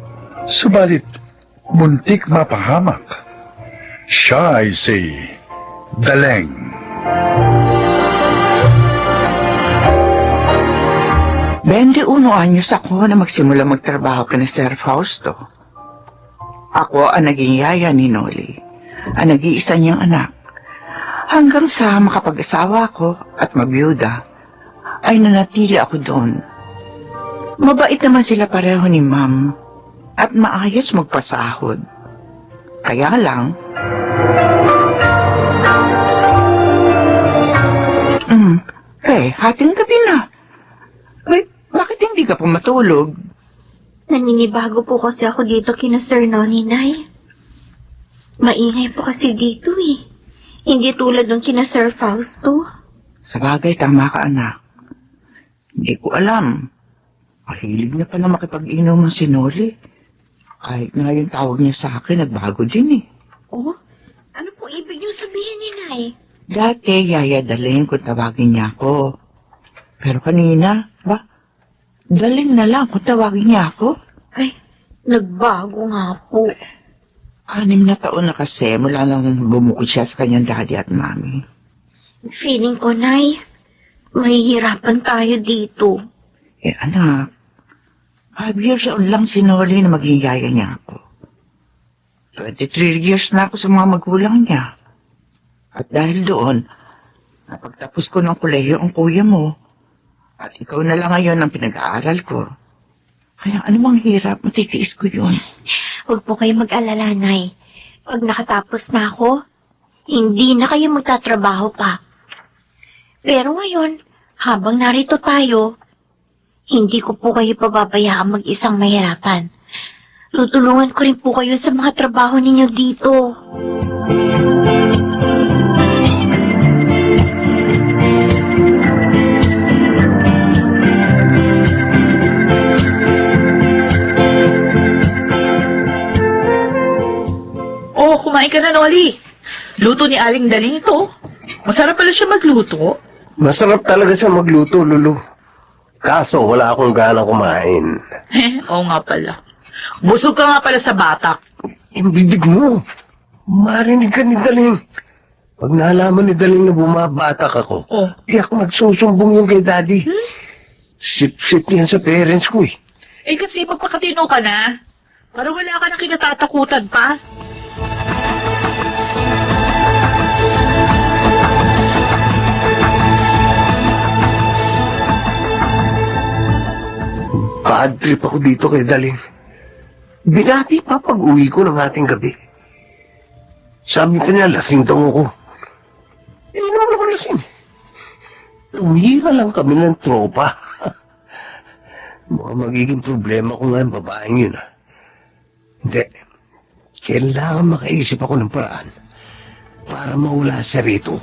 Subalit, muntik mapahamak. Siya ay si Daleng. anyos ako na magsimula magtrabaho ka ni Sir Fausto. Ako ang naging yaya ni Noli, ang nag-iisa niyang anak. Hanggang sa makapag-asawa ko at mabiyuda, ay nanatili ako doon. Mabait naman sila pareho ni Ma'am at maayos magpasahod. Kaya lang, hating gabi na. Bakit hindi ka pa matulog? Naninibago po kasi ako dito kina Sir Noni, Nay. Maingay po kasi dito eh. Hindi tulad ng kina Sir Fausto. Sabagay, tama ka, anak. Hindi ko alam. Mahilig na pala makipag-inom ng si Noli. Kahit nga yung tawag niya sa akin, nagbago din eh. Oh? Ano po ibig niyo sabihin ni Nay? Dati, Yaya Daling kung tawagin niya ako. Pero kanina, Daling na lang kung tawagin niya ako. Ay, nagbago nga po. 6 na taon na kasi mula nang bumukod siya sa kanyang daddy at mami. Feeling ko, Nay, Mahihirapan tayo dito. Eh anak, 5 years old lang si Noli na maging yaya niya ako. 23 years na ako sa mga magulang niya. At dahil doon, napagtapos ko ng kolehiyo ang kuya mo. At ikaw na lang ngayon ang pinag-aaral ko. Kaya anumang hirap, matitiis ko yun. Huwag po kayo mag-alala, Nay. Pag nakatapos na ako, hindi na kayo magtatrabaho pa. Pero ngayon, habang narito tayo, hindi ko po kayo pababayaan mag-isang mahirapan. Tutulungan ko rin po kayo sa mga trabaho ninyo dito. Oh, kumain ka na, Noli. Luto ni Aling Daling ito. Masarap pala siya magluto. Masarap talaga siya magluto, Lulu. Kaso, wala akong gana kumain. Oo nga pala. Busog ka nga pala sa batak. Yung bibig mo. Marinig ka ni Daling. Pag nalaman ni Daling na bumabatak ako, Oh. iyak magsusumbong yung kay Daddy. Sip-sip niyan sa parents ko eh. Eh kasi pagpakatino ka na. Parang wala ka na kinatatakutan pa. Bad trip ako dito kay Daling. Binati pa pag uwi ko ng ating gabi. Sabi pa niya, lasing daw ako. Eh, naman ako lasing. Tumira lang kami ng tropa. Mukhang magiging problema ko nga ang babaeng yun, ah. Hindi. Kailangan makaisip ako ng paraan para mawala siya rito.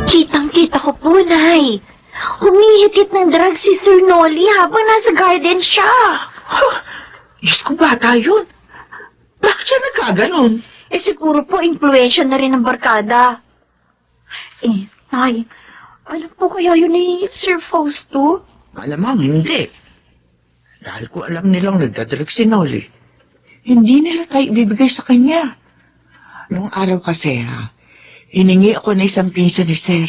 Kitang-kita ko po, Nay. Humihit-hit ng drugs si Sir Noli habang nasa garden siya. Diyos ko, bata yun. Bakit siya nagkaganon? Eh siguro po, influensya na rin ng barkada. Eh, Nay, alam po kaya yun ni Sir Fausto? Malamang hindi. Dahil ko alam nilang nagdadrug si Noli. Hindi nila tayo ibibigay sa kanya. Noong araw kasi, hiningi ako na isang pinsa ni Sir.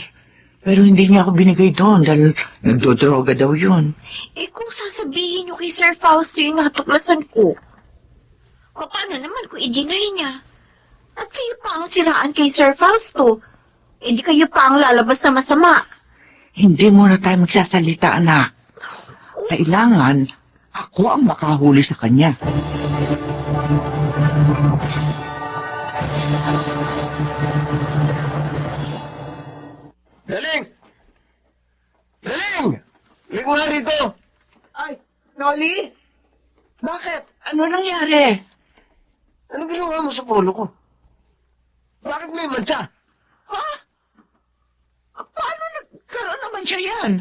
Pero hindi niya ako binigay doon dahil nagdodroga daw yun. Eh kung sasabihin niyo kay Sir Fausto yung natuklasan ko, paano naman kung i-deny niya? At kayo pa ang siraan kay Sir Fausto. Eh di kayo pa ang lalabas na masama. Hindi muna tayo magsasalita, anak. Kailangan ako ang makahuli sa kanya. Daling! Daling! Ligo nga rito! Ay, Noli? Bakit? Ano nangyari? Ano ginawa mo sa polo ko? Bakit may mancha? Ha? Paano nagkaroon naman siya yan?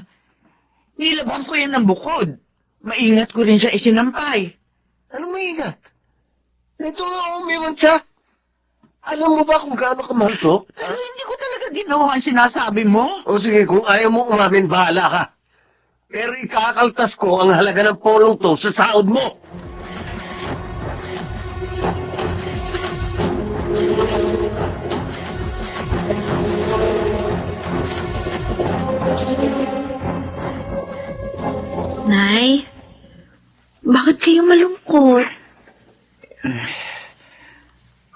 Nilabang ko yan ng bukod. Maingat ko rin siya isinampay. Anong maingat? Ito may mancha. Alam mo ba kung gaano kamahal to? Pero hindi ko talaga ginawa ang sinasabi mo. O sige, kung ayaw mo umamin, bahala ka. Pero ikakaltas ko ang halaga ng polong to sa sahod mo. Nay, bakit kayo malungkot?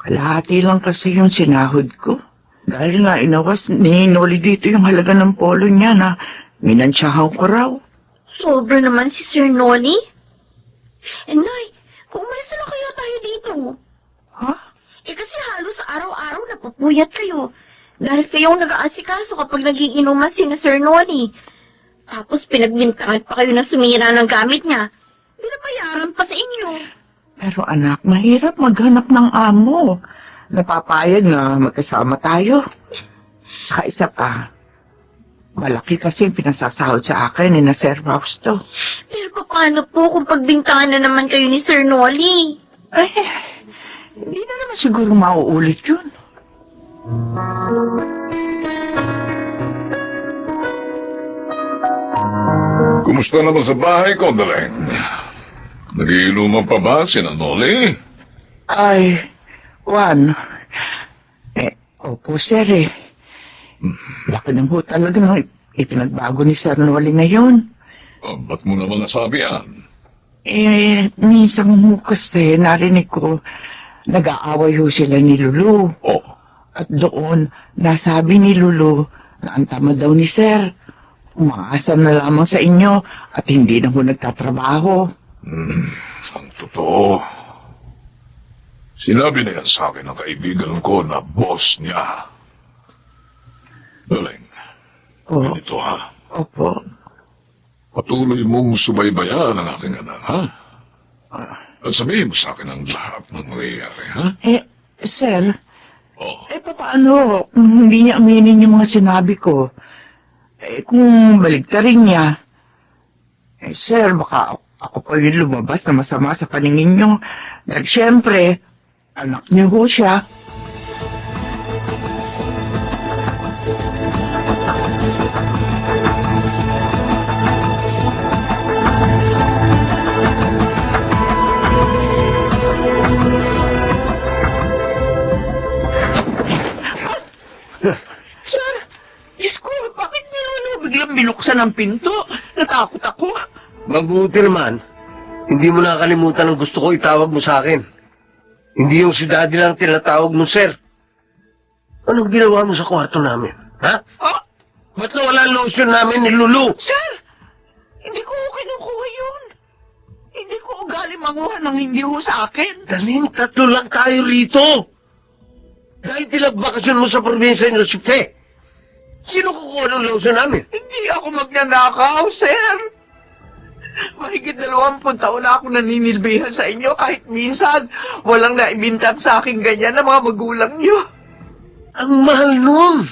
Kalahati lang kasi yung sinahod ko. Dahil nga inawas ni Noli dito yung halaga ng polo niya na minansyahaw ko raw. Sobra naman si Sir Noli. Eh, Nay, kung umalis na lang kaya tayo dito. Ha? Eh kasi halos araw-araw napupuyat kayo. Dahil kayong nag-aasikaso kapag nagiinuman si na Sir Noli. Tapos pinagbintangan pa kayo na sumira ng gamit niya. Pinabayaran pa sa inyo. Pero anak, mahirap maghanap ng amo. Napapayag na magkasama tayo. Saka isa pa, malaki kasi yung pinasasahod sa akin ni na Sir Fausto. Pero paano po kung pagbintangan na naman kayo ni Sir Noli? Ay, hindi na naman siguro mauulit yun. Kumusta naman sa bahay ko, Daleng? Nagiinuman pa ba si Noli? Ay, Juan. Opo, sir eh. Laki ng ho talaga ng ipinagbago ni Sir Noli ngayon. Ba't mo naman nasabi yan? Minsan ho kasi narinig ko nag-aaway ho sila ni Lulu. Oh, At doon, nasabi ni Lulu na ang tama daw ni Sir. Umaasa na lamang sa inyo at hindi na ho nagtatrabaho. ang totoo. Sinabi na yan sa akin ng kaibigan ko na boss niya. Daleng, Oh, ganito ha. opo. Patuloy mong subaybayan ang aking anak, ha? At sabihin mo sa akin ang lahat ng nangyayari, ha? Sir, Oh, paano kung hindi niya aminin yung mga sinabi ko? Kung baligtarin niya, sir, baka ako pa yung lumabas na masama sa paningin niyo. Dahil siyempre, anak niyo ho siya. Sir, Diyos ko, bakit niyo biglang binuksan ang pinto? Natakot ako. Mabuti naman, hindi mo nakalimutan ang gusto ko itawag mo sa akin. Hindi yung si Daddy lang tinatawag mo, sir. Anong ginawa mo sa kwarto namin? Ha? Ah, Ba't nawala ang lotion namin ni Lulu? sir, hindi ko kinukuha yun. Hindi ko ugali manguha ng hindi ho sa akin. Dalhin, 3 lang tayo rito. Dahil pinagbakasyon mo sa probinsya ni Jose. Sino kukuha ng lotion namin? Hindi ako magnanakaw, sir. Mahigit 20 taon na ako naninilbihan sa inyo kahit minsan walang naibintang sa akin ganyan na mga magulang niyo. Ang mahal nun.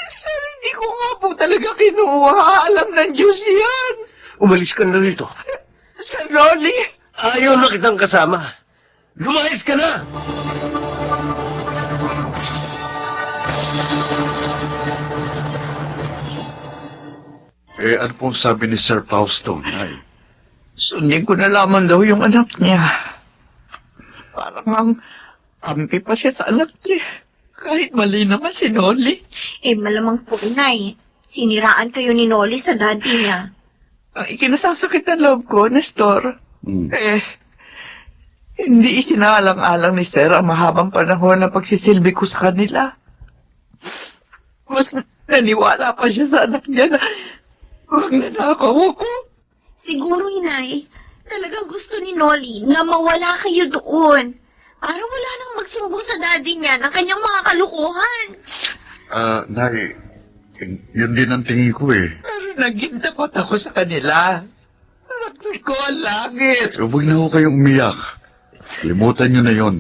Sir, hindi ko nga po talaga kinuha. Alam ng Diyos yan. Umalis ka na rito. Sir Rolly, Ayaw na kitang kasama. Lumayas ka na! Ano pong sabi ni Sir Fausto, Nay? sundin ko na lamang daw yung anak niya. Parang ang ampi pa siya sa anak niya. Kahit mali naman si Noli. Malamang po, Nay. Siniraan kayo ni Noli sa daddy niya. Ang ikinasasakit ang loob ko, Nestor. Hindi isinaalang-alang ni Sir ang mahabang panahon na pagsisilbi ko sa kanila. Mas naniwala pa siya sa anak niya na magnanakaw ako. Siguro, Inay, talagang gusto ni Noli na mawala kayo doon. Para wala nang magsumbong sa daddy niya ng kanyang mga kalukuhan. Nay, yun din ang tingin ko eh. Pero naging tapat ako sa kanila. Ragsay ko ang langit. Huwag na ho kayong umiyak. Limutan nyo na yon.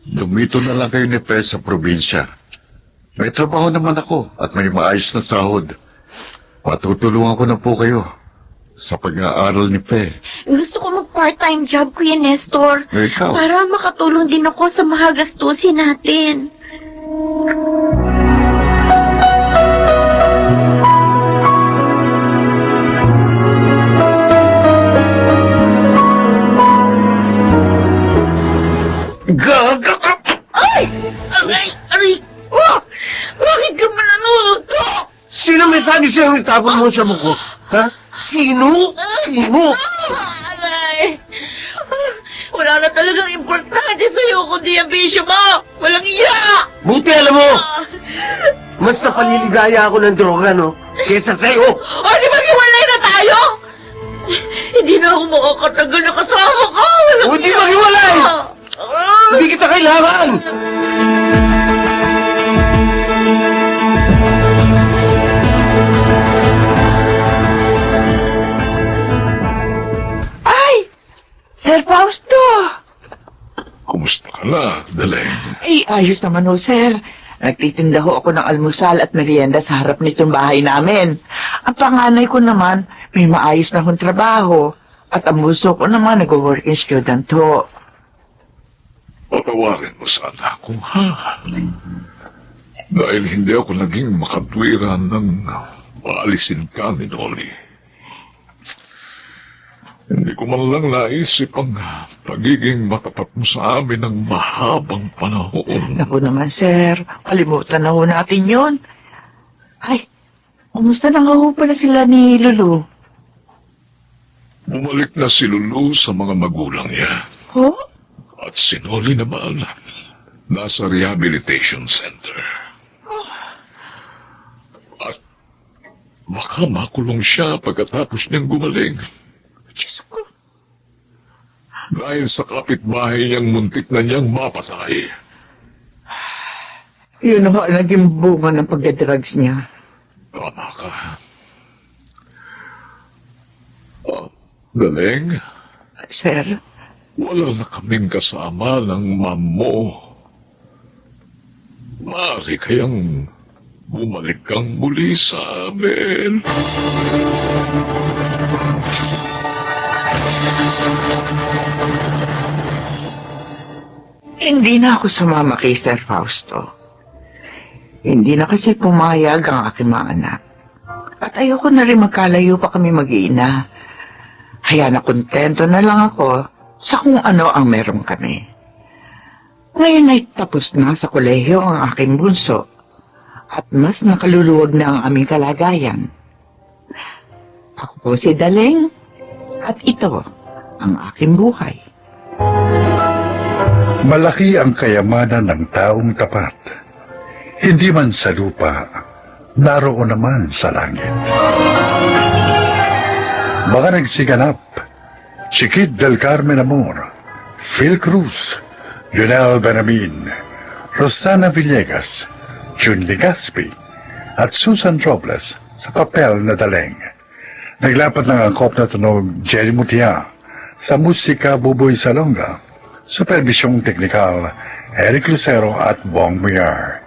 Dumito na lang kayo ni Pe sa probinsya. May trabaho naman ako at may maayos na sahod. Patutulungan ko na po kayo sa pag-aaral ni Pe. Gusto ko mag-part-time job, Kuya Nestor. Ikaw? Para makatulong din ako sa mahagastusin natin. Gaga ka! Ay! Aray! Aray! Oh! Bakit ka mananuluto? Sino may sabi sa'yo itapon mo sa buko? Ha? Sino? Sino? Aray! Wala na talagang importante sa'yo kundi ang bisyo mo! Walang iya! Buti alam mo! Mas napaliligaya ako ng droga, no? Kesa sa'yo! O, di maghiwalay na tayo? Hindi na ako makakatagal na kasama ka! O, di maghiwalay! Hindi kita kailangan! Ay! Sir Fausto! Kumusta ka na, Daleng? Ayos naman ho, sir. Nagtitinda ho ako ng almusal at merienda sa harap nitong bahay namin. Ang panganay ko naman, may maayos na hong trabaho. At ang bunso ko naman, nag-working student ho. Patawarin mo sana ako, ha? Dahil hindi ako naging makatwiran ng maalisin ka ni Noli. ko man lang naisip ang pagiging matapat mo sa amin ng mahabang panahon. Naku naman, sir. Kalimutan na ho natin yun. Ay, kumusta na nga ho pala sila ni Lulu? Bumalik na si Lulu sa mga magulang niya. Ho? At si Noli naman, nasa rehabilitation center. At baka makulong siya pagkatapos niyang gumaling. Diyos ko. Dahil sa kapitbahay niyang muntik na niyang mapatay. Yun ang naging bunga ng pagdadrugs niya. Tama ka. Galing, Sir, wala na kaming kasama ng ma'am mo. Maaari kayang bumalik kang muli sa amin. hindi na ako sumama kay Sir Fausto. Hindi na kasi pumayag ang aking mga anak. At ayoko na rin magkalayo pa kami mag-iina. Kaya nakontento na lang ako sa kung ano ang meron kami. Ngayon ay tapos na sa kolehiyo ang aking bunso at mas nakaluluwag na ang aming kalagayan. Ako po si Daleng at ito ang aking buhay. Malaki ang kayamanan ng taong tapat. Hindi man sa lupa, naroon naman sa langit. Mga nagsiganap, si Kid Del Carmen Amor, Phil Cruz, Junel Benamin, Rosana Villegas, Jun Legaspi, at Susan Robles sa papel na Daleng. Naglapat ng angkop na tunog Jerry Mutia, sa musika Buboy Salonga, supervisyong teknikal Eric Lucero at Bong Muyar.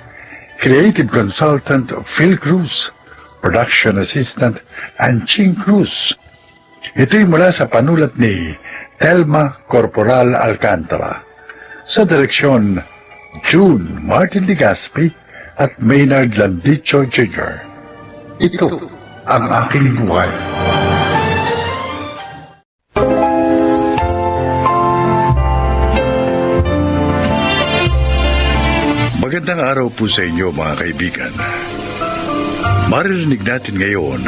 Creative Consultant Phil Cruz, Production Assistant Anching Cruz. Ito'y mula sa panulat ni Telma Corporal Alcantara. Sa direksyon, June Martin Legaspi at Maynard Landicho Jr. Ito ang aking buhay. Magandang araw po sa inyo mga kaibigan. Maririnig natin ngayon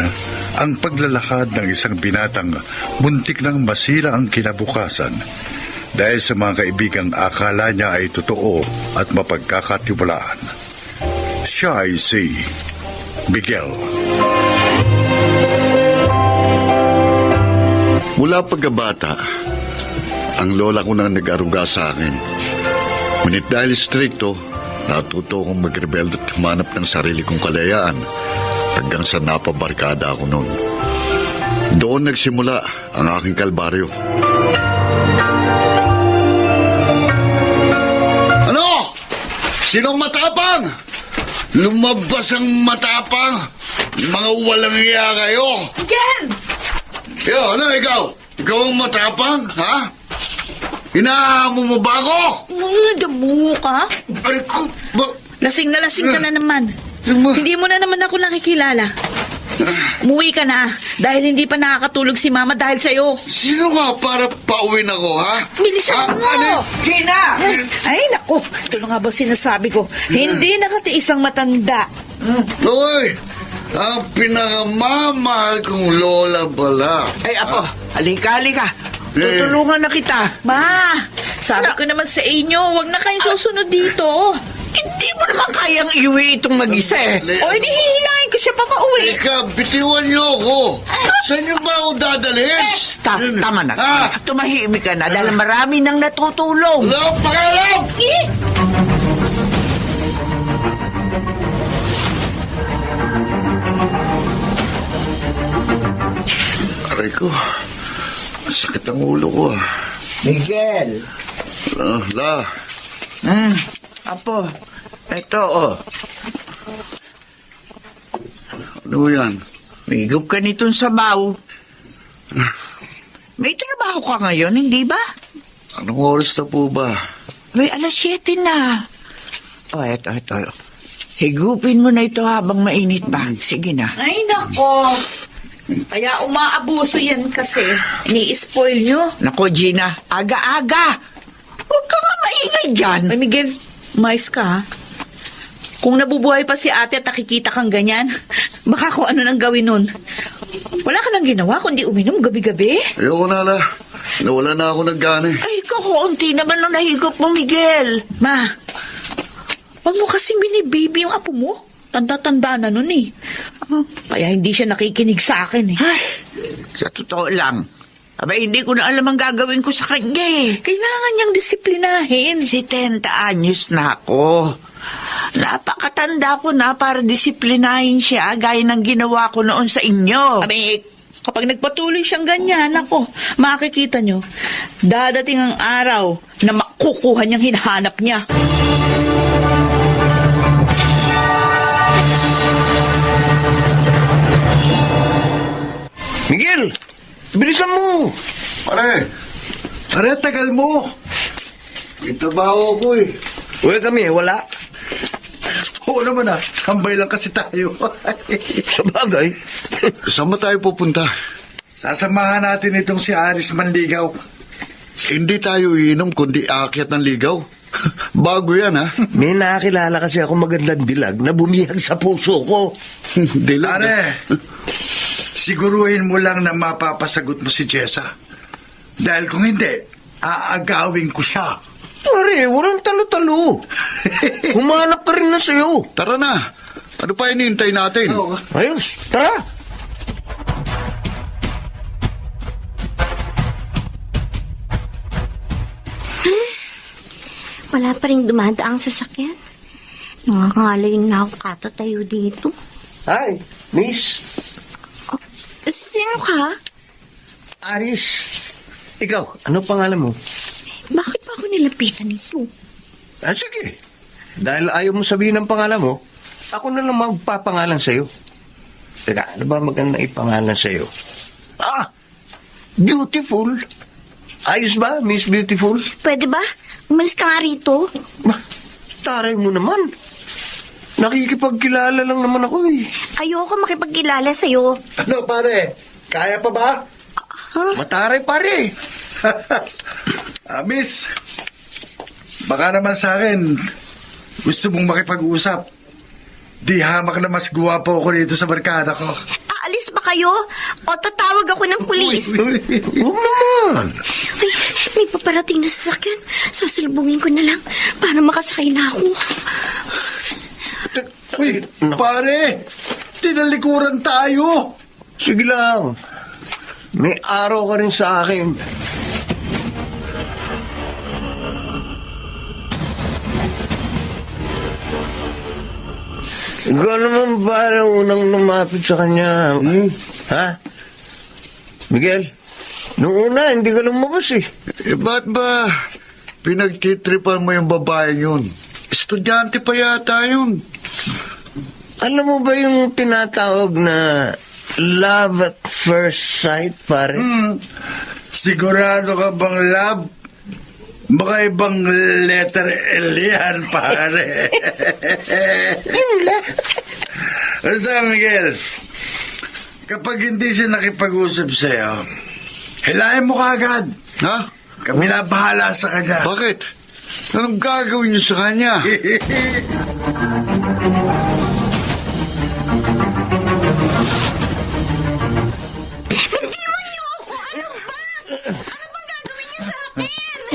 ang paglalakad ng isang binatang muntik nang masira ang kinabukasan dahil sa mga kaibigang akala niya ay totoo at mapagkakatiwalaan. Siya ay si Miguel. Mula pagkabata, ang lola ko nang nag-aruga sa akin. Ngunit dahil strikto, natuto akong magrebelde at humanap ng sarili kong kalayaan hanggang sa napabarkada ako noon. Doon nagsimula ang aking kalbaryo. Ano? Sinong matapang? Lumabas ang matapang? Mga walang iya kayo? Miguel! Yo, ano ikaw? Ikaw ang matapang, ha? Inaamo mo ba ako? Mga damo ka? Ay ko, ba? Lasing na lasing ka na naman. Ma- Hindi mo na naman ako nakikilala. Umuwi ka na dahil hindi pa nakakatulog si Mama dahil sa'yo. Sino ka para pauwin ako, ha? Bilisan mo! Ano? Gina! Ay, naku. Ito na nga ba sinasabi ko? Hindi nakatiis ang matanda. Hoy! Ang pinakamamahal kong lola pala. Ay, apo, halika. Tutulungan na kita. Ma, sabi ko naman sa inyo, huwag na kayong susunod dito. Hindi mo naman kayang iuwi itong mag-isa eh. O, hindi hihilahin ko siya papauwi. Ika, bitiwan niyo ako. Saan niyo ba ako dadalhin? Tama na. Ha? Tumahimik ka na dahil marami nang natutulong. Wala akong pakialam! Aray ko, sakit ang ulo ko, ah. Miguel. Apo, ito oh. Ano yan? Migup ka nitong sabaw. May trabaho ka ngayon, hindi ba? Anong oras na po ba? May 7:00 na. Oh, ito. Higupin mo na ito habang mainit pa. Sige na. Ay, nako. Kaya umaabuso yan kasi. Ini-spoil nyo. Nako, Gina, aga-aga. Huwag ka nga maingay dyan. Ay, Miguel, mais ka ha? Kung nabubuhay pa si ate at nakikita kang ganyan, baka kung ano nang gawin nun. Wala ka nang ginawa kundi uminom gabi-gabi. Ayoko na, La. Nawala na ako ng gana eh. Ay, kakaunti naman ang nahigop mo, Miguel. Ma, wag mo kasi binibaby yung apo mo. Tanda-tanda na nun eh. Kaya hindi siya nakikinig sa akin eh. Ay, sa totoo lang. Abay, hindi ko na alam ang gagawin ko sa kanya eh. Kailangan niyang disiplinahin. 70 anyos na ako. Napakatanda ko na para disiplinahin siya gaya ng ginawa ko noon sa inyo. Abi, kapag nagpatuloy siyang ganyan, ako, makikita nyo, dadating ang araw na makukuha niyang hinahanap niya. Miguel, bilisan mo. Pare, tagal mo. May trabaho ko eh. Uy kami, wala. Oo naman kambay lang kasi tayo. Sa bagay. Saan ba tayo pupunta? Sasamahan natin itong si Aris Manligaw. Hindi tayo iinom kundi aakyat ng ligaw. Bago yan, ha? May nakakilala kasi ako magandang dilag na bumihag sa puso ko. Dilag. Pare, siguruhin mo lang na mapapasagot mo si Jessa. Dahil kung hindi, aagawin ko siya. Pare, walang talo-talo. Humanap ka rin na sa'yo. Tara na. Ano pa hinihintay natin? Oo. Ayos, tara. Wala pa rin dumadaang sasakyan. Nangangalay na ako katatayo dito. Hi, miss. Sino ka? Aris. Ikaw, ano pangalan mo? Bakit pa ako nilapitan nito? Sige. Dahil ayaw mo sabihin ang pangalan mo, ako na lang magpapangalan sa'yo. Teka, ano ba magandang ipangalan sa'yo? Beautiful. Ayos ba, Miss Beautiful? Pwede ba? Umalis ka nga rito. Taray mo naman. Nakikipagkilala lang naman ako eh. Ayoko makipagkilala sa'yo. Ano pare, kaya pa ba? Mataray pare. Miss, baka naman sa akin, gusto mong makipag-usap. Di hamak na mas guwapo ako dito sa barkada ko. Aalis ba kayo? O tatawag ako ng pulis? Huwag naman. Ay, may paparating na sasakyan. Sasalubungin ko na lang para makasakay na ako. Uy, pare, tinalikuran tayo. Sige lang. May araw ka rin sa akin. Ikaw naman parang unang lumapit sa kanya. Ha? Miguel, nung una, hindi ka lumabas eh. Ba't ba pinagtitripan mo yung babae yun? Estudyante pa yata yun. Alam mo ba yung tinatawag na love at first sight, pare? Sigurado ka bang love? Baka ibang letter L yan, pare. Basta, Miguel, kapag hindi siya nakipag-usap sa'yo, hilahin mo kaagad. Ha? Kami na bahala sa kanya. Bakit? Anong gagawin niyo sa kanya?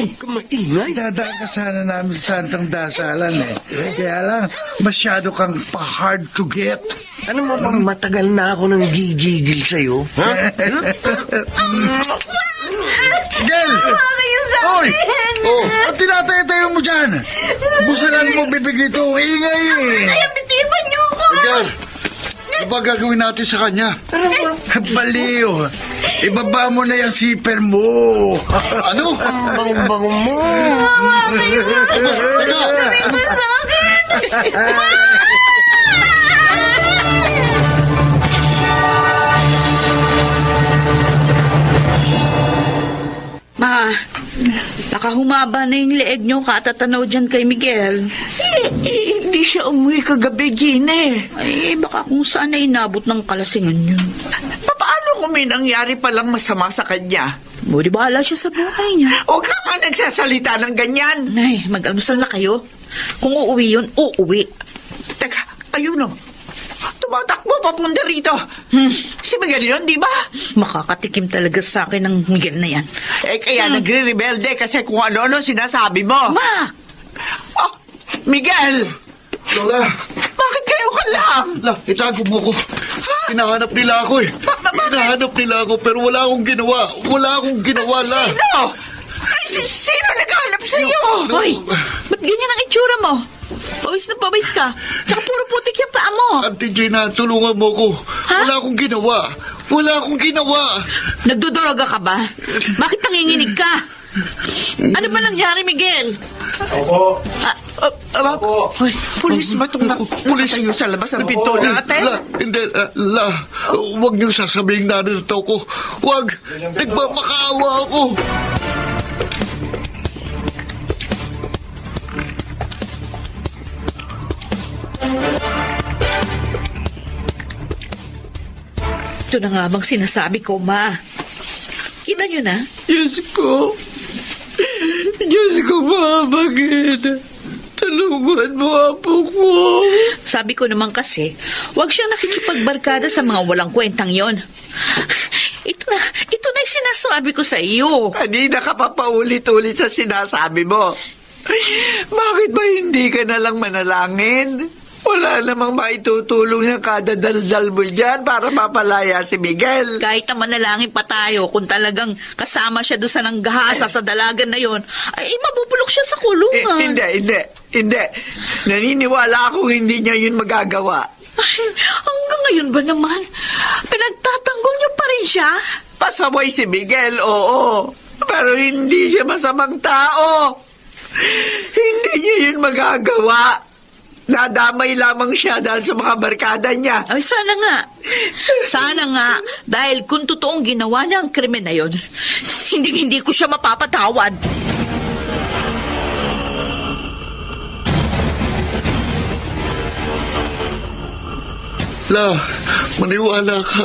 Huwag ka maingay. Dadaan ka sana namin sa Santang Dasalan eh. Kaya lang, masyado kang pa-hard to get. Ano mo bang matagal na ako nang gigigil sa'yo? Ha? Miguel! Kayo sa Oy! Oh, at tinatayo-tayo mo dyan! Busalan mo bibig nito, ingay eh! Kaya bitipan niyo ako! Miguel, ano ba gagawin natin sa kanya? Baliw! Ibaba mo na yung zipper mo! Ano? Ang bang-bang mo. Sa akin! Ma, baka humaba na yung leeg niyo katatanaw dyan kay Miguel. Hindi siya umuwi kagabi, Gina eh. Ay, baka kung saan na inabot ng kalasingan yun. Paano kung may nangyari palang masama sa kanya? Buti bahala siya sa buhay niya. Huwag ka pa nagsasalita ng ganyan. Nay, mag-almusal na kayo. Kung uuwi yun, uuwi. Teka, ayun o. Tumatakbo papunta rito. Si Miguel yun, di ba? Makakatikim talaga sa akin ng Miguel na yan. Eh, kaya nagre-rebelde kasi kung ano-ano sinasabi mo. Ma! Oh, Miguel! Lola, Bakit kayo ka lang? la, itago mo ko. Hinahanap nila ako eh. Hinahanap nila ako pero wala akong ginawa. Wala akong ginawa, la. Sino? Ay, sino naghahanap sa iyo? Hoy! Ba't ganyan ang itsura mo? Pawis na pawis ka. Tsaka puro putik yung paa mo. Auntie Gina, tulungan mo ko. Wala akong ginawa. Wala akong ginawa. Nagdudoroga ka ba? Bakit nanginginig ka? Ano ba nangyari, Miguel? Hoy, pulis ba itong nakatayo sa labas ng pinto natin? La, hindi, huwag niyong sasabing narito ko. Huwag, nagmamakaawa ako. Ito na nga bang sinasabi ko, Ma? Kita niyo na? Diyos ko. Diyos ko, bakit? Tulungan mo apo ko. Sabi ko naman kasi, huwag siyang nakikipagbarkada sa mga walang kwentang yon. Ito na yung sinasabi ko sa iyo. Kanina ka pa paulit-ulit sa sinasabi mo. Bakit ba hindi ka na lang manalangin? Wala namang maitutulong yung kada daldal mo dyan para mapalaya si Miguel. Kahit na manalangin pa tayo, kung talagang kasama siya doon sa nanggahasa sa dalagan na yon, ay mabubulok siya sa kulungan. Hindi. Naniniwala akong hindi niya yun magagawa. Ay, hanggang ngayon ba naman? Pinagtatanggol niyo pa rin siya? Pasaway si Miguel, oo. Pero hindi siya masamang tao. Hindi niya yun magagawa. Nadamay lamang siya dahil sa mga barkada niya. Ay, sana nga. Sana nga. Dahil kung totoong ginawa niya ang krimen na yon, hindi ko siya mapapatawad. La, maniwala ka.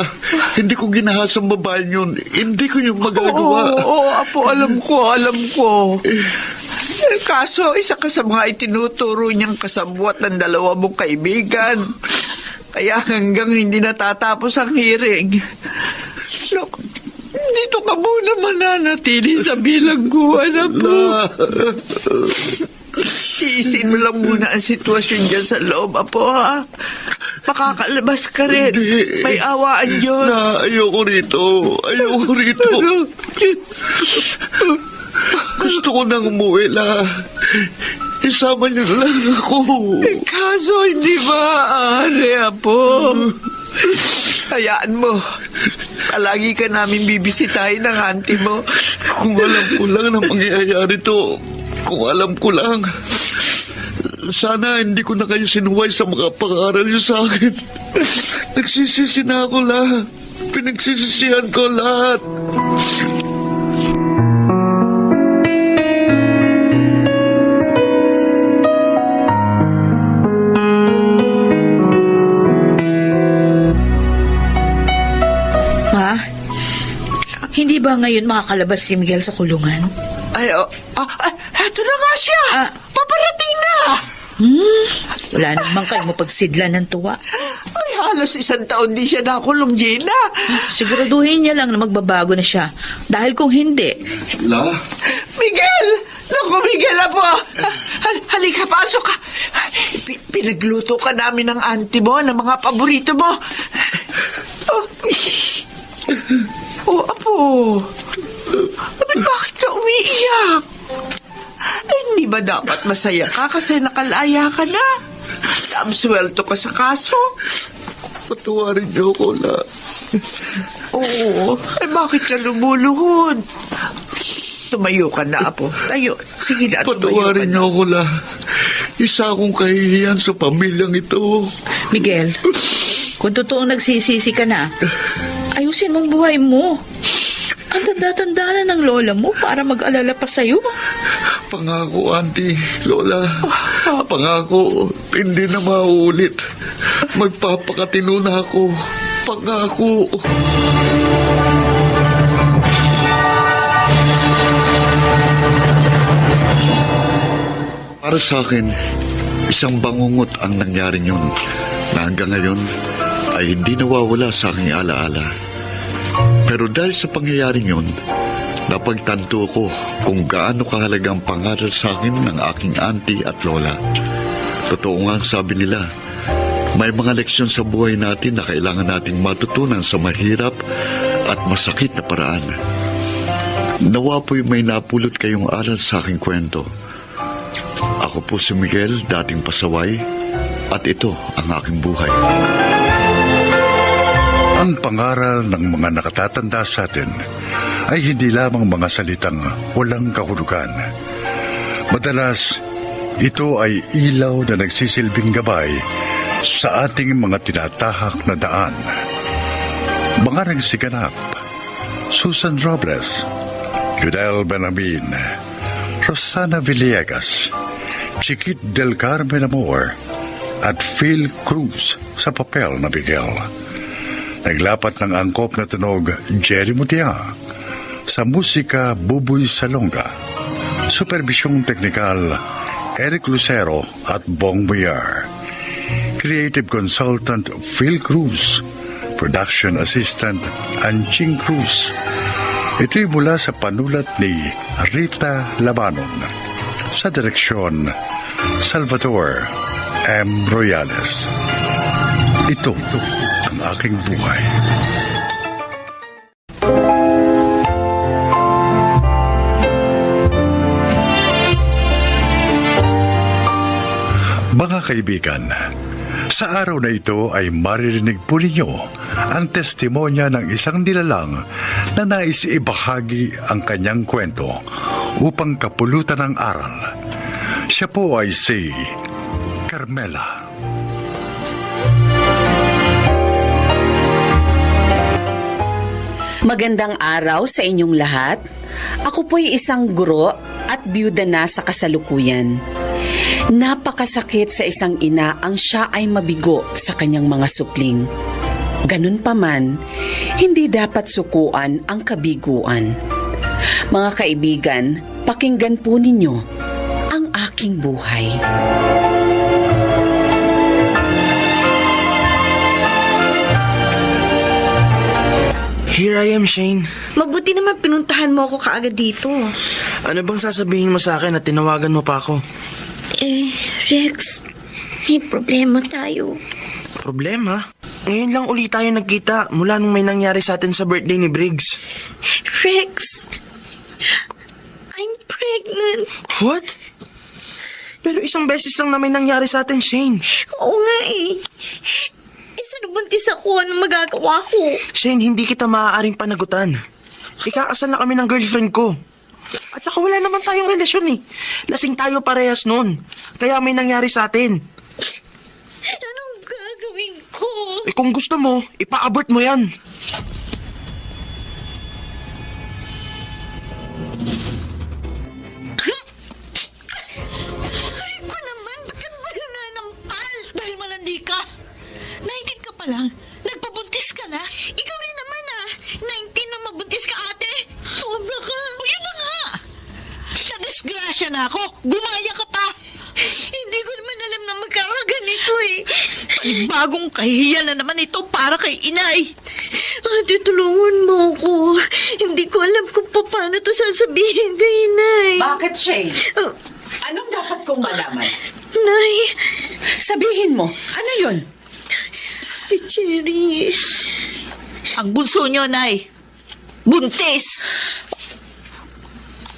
Hindi ko ginahas ang babaeng yun. Hindi ko yung magagawa. Oo, apo, alam ko. Kaso, isa ka sa mga itinuturo niyang kasabwat ng dalawa mong kaibigan. Kaya hanggang hindi natatapos ang hearing. Look, dito ka muna mananatili sa bilangguan, apo. Tiisin mo lang muna ang sitwasyon dyan sa loob, apo, ha? Makakalabas ka rin. Hindi. May awaan Diyos. La, ayoko rito. Gusto ko nang umuwi, la. Isama niyo lang ako. Kaso hindi maaari, apo. Hayaan mo. Palagi ka namin bibisitahin ng auntie mo. Kung alam ko lang na mangyayari to. Kung alam ko lang. Sana hindi ko na kayo sinuway sa mga pangaral niyo sa akin. Nagsisisi na ako, la. Pinagsisisihan ko lahat. Ma, hindi ba ngayon makakalabas si Miguel sa kulungan? Eto na nga siya. Paparating na. Wala naman kayo mapagsidla ng tuwa. Ay, halos 1 taon di siya nakulong, Gina. Siguraduhin niya lang na magbabago na siya. Dahil kung hindi... La? Miguel! Naku, Miguel, apo. Halika, pasok ka. Pinagluto ka namin ng auntie mo, ng mga paborito mo. Apo. Bakit ka umiiyak? Hindi ba dapat masaya ka kasi nakalaya ka na? Damswelto ka sa kaso. Patawarin niyo ako, la. Oo. Bakit ka lumuluhod? Tumayo ka na, apo. Tayo. Sige na, tumayo ka Patawarin na. niyo ako, la. Isa akong kahihiyan sa pamilyang ito. Miguel, kung totoong nagsisisi ka na, ayusin mong buhay mo. Ang tanda-tanda na ng lola mo para mag-alala pa sa'yo. Pangako, auntie, lola. Pangako, hindi na mauulit. Magpapakatino na ako. pangako. Para sa akin, isang bangungot ang nangyaring yun na hanggang ngayon ay hindi nawawala sa aking alaala. Pero dahil sa pangyayaring yun, napagtanto ko kung gaano kahalagang pangaral sa akin ng aking auntie at lola. Totoo nga ang sabi nila, may mga leksyon sa buhay natin na kailangan nating matutunan sa mahirap at masakit na paraan. Nawa po'y may napulot kayong aral sa aking kwento. Ako po si Miguel, dating pasaway, at ito ang aking buhay. Ang pangaral ng mga nakatatanda sa atin ay hindi lamang mga salitang walang kahulugan. Madalas, ito ay ilaw na nagsisilbing gabay sa ating mga tinatahak na daan. Mga nagsiganap, Susan Robles, Yudel Benabin, Rosana Villegas, Chiquit del Carmen Amor, at Phil Cruz sa papel na Miguel. Naglapat ng angkop na tunog Jerry Mutia, sa musika Buboy Salonga, superbisyong teknikal Eric Lucero at Bong Boyar, creative consultant Phil Cruz, production assistant Anching Cruz. Ito'y mula sa panulat ni Rita Labanon, sa direksyon Salvador M. Royales. Ito ang aking buhay. Mga kaibigan, sa araw na ito ay maririnig po ninyo ang testimonya ng isang nilalang na nais ibahagi ang kanyang kwento upang kapulutan ng aral. Siya po ay si Carmela. Magandang araw sa inyong lahat. Ako po'y isang guro at byuda na sa kasalukuyan. Napakasakit sa isang ina ang siya ay mabigo sa kanyang mga supling. Ganun pa man, hindi dapat sukuan ang kabiguan. Mga kaibigan, pakinggan po ninyo ang aking buhay. Here I am, Shane. Mabuti naman pinuntahan mo ako kaagad dito. Ano bang sasabihin mo sa akin at tinawagan mo pa ako? Rex, may problema tayo. Problema? Ngayon lang ulit tayo nagkita mula nung may nangyari sa atin sa birthday ni Briggs. Rex, I'm pregnant. What? Pero isang beses lang na may nangyari sa atin, Shane. Oo nga eh. Sana buntis ako, ano magagawa ko? Shane, hindi kita maaaring panagutan. Ikakasal na kami ng girlfriend ko. At saka wala naman tayong relasyon eh. Lasing tayo parehas nun. Kaya may nangyari sa atin. Anong gagawin ko? Eh kung gusto mo, ipa-abort mo yan. Aray ko naman, bakit ba nananampal? Dahil malandi ka. 19 ka pa lang, nagpabuntis ka na? Ikaw rin naman 19 na mabuntis ka, ate. Sobra ka. O yun na nga. Nadisgrasya na ako. Gumaya ka pa. Hindi ko naman alam na magkakaganito eh. Panibagong kahihiyan na naman ito para kay inay. Ate, tulungan mo ako. Hindi ko alam kung paano to sasabihin kay inay. Bakit, Shane? Anong dapat kong malaman? Nay, Sabihin mo, ano yun? Cherry. Ang bunso nyo, Nay. Buntis.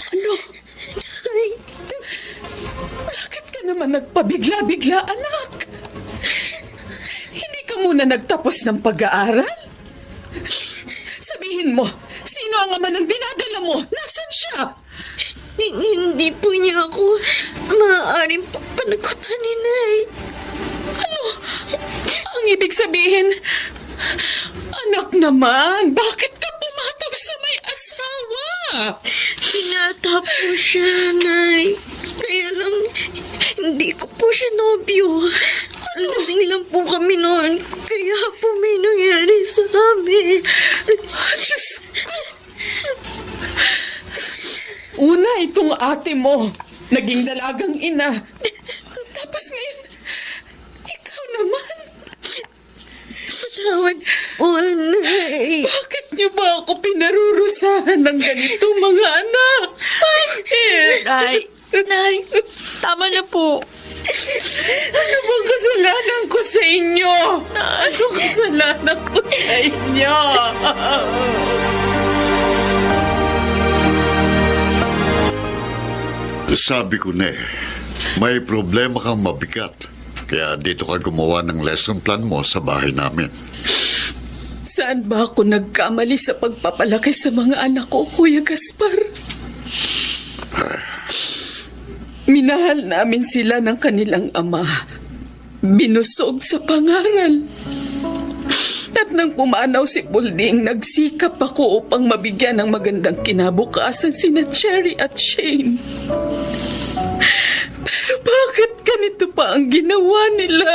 Ano? Bakit ka naman nagpabigla-bigla, anak? Hindi ka muna nagtapos ng pag-aaral? Sabihin mo, sino ang ama ng dinadala mo? Nasaan siya? Hindi po niya ako maaaring panagutan ni Nay. Ano? Ang ibig sabihin, anak naman, bakit ka pumatol sa may asawa? Pinata po siya, Nay. Kaya lang, hindi ko po siya nobyo. Lasing lang po kami noon. Kaya Kaya po may nangyari sa amin. Diyos ko. Una, itong ate mo, naging dalagang ina. Tapos ngayon, ikaw naman. Patawad po, Nay. Bakit niyo ba ako pinarurusahan ng ganito, mga anak? Bakit? Nay, tama na po. Ano bang kasalanan ko sa inyo? Anong kasalanan ko sa inyo? Sabi ko na may problema kang mabigat. Kaya dito ka gumawa ng lesson plan mo sa bahay namin. Saan ba ako nagkamali sa pagpapalaki sa mga anak ko, Kuya Gaspar? Minahal namin sila ng kanilang ama. Binusog sa pangaral. At nang pumanaw si Pulding, nagsikap ako upang mabigyan ng magandang kinabukasan sina Cherry at Shane. Pero bakit ganito pa ang ginawa nila?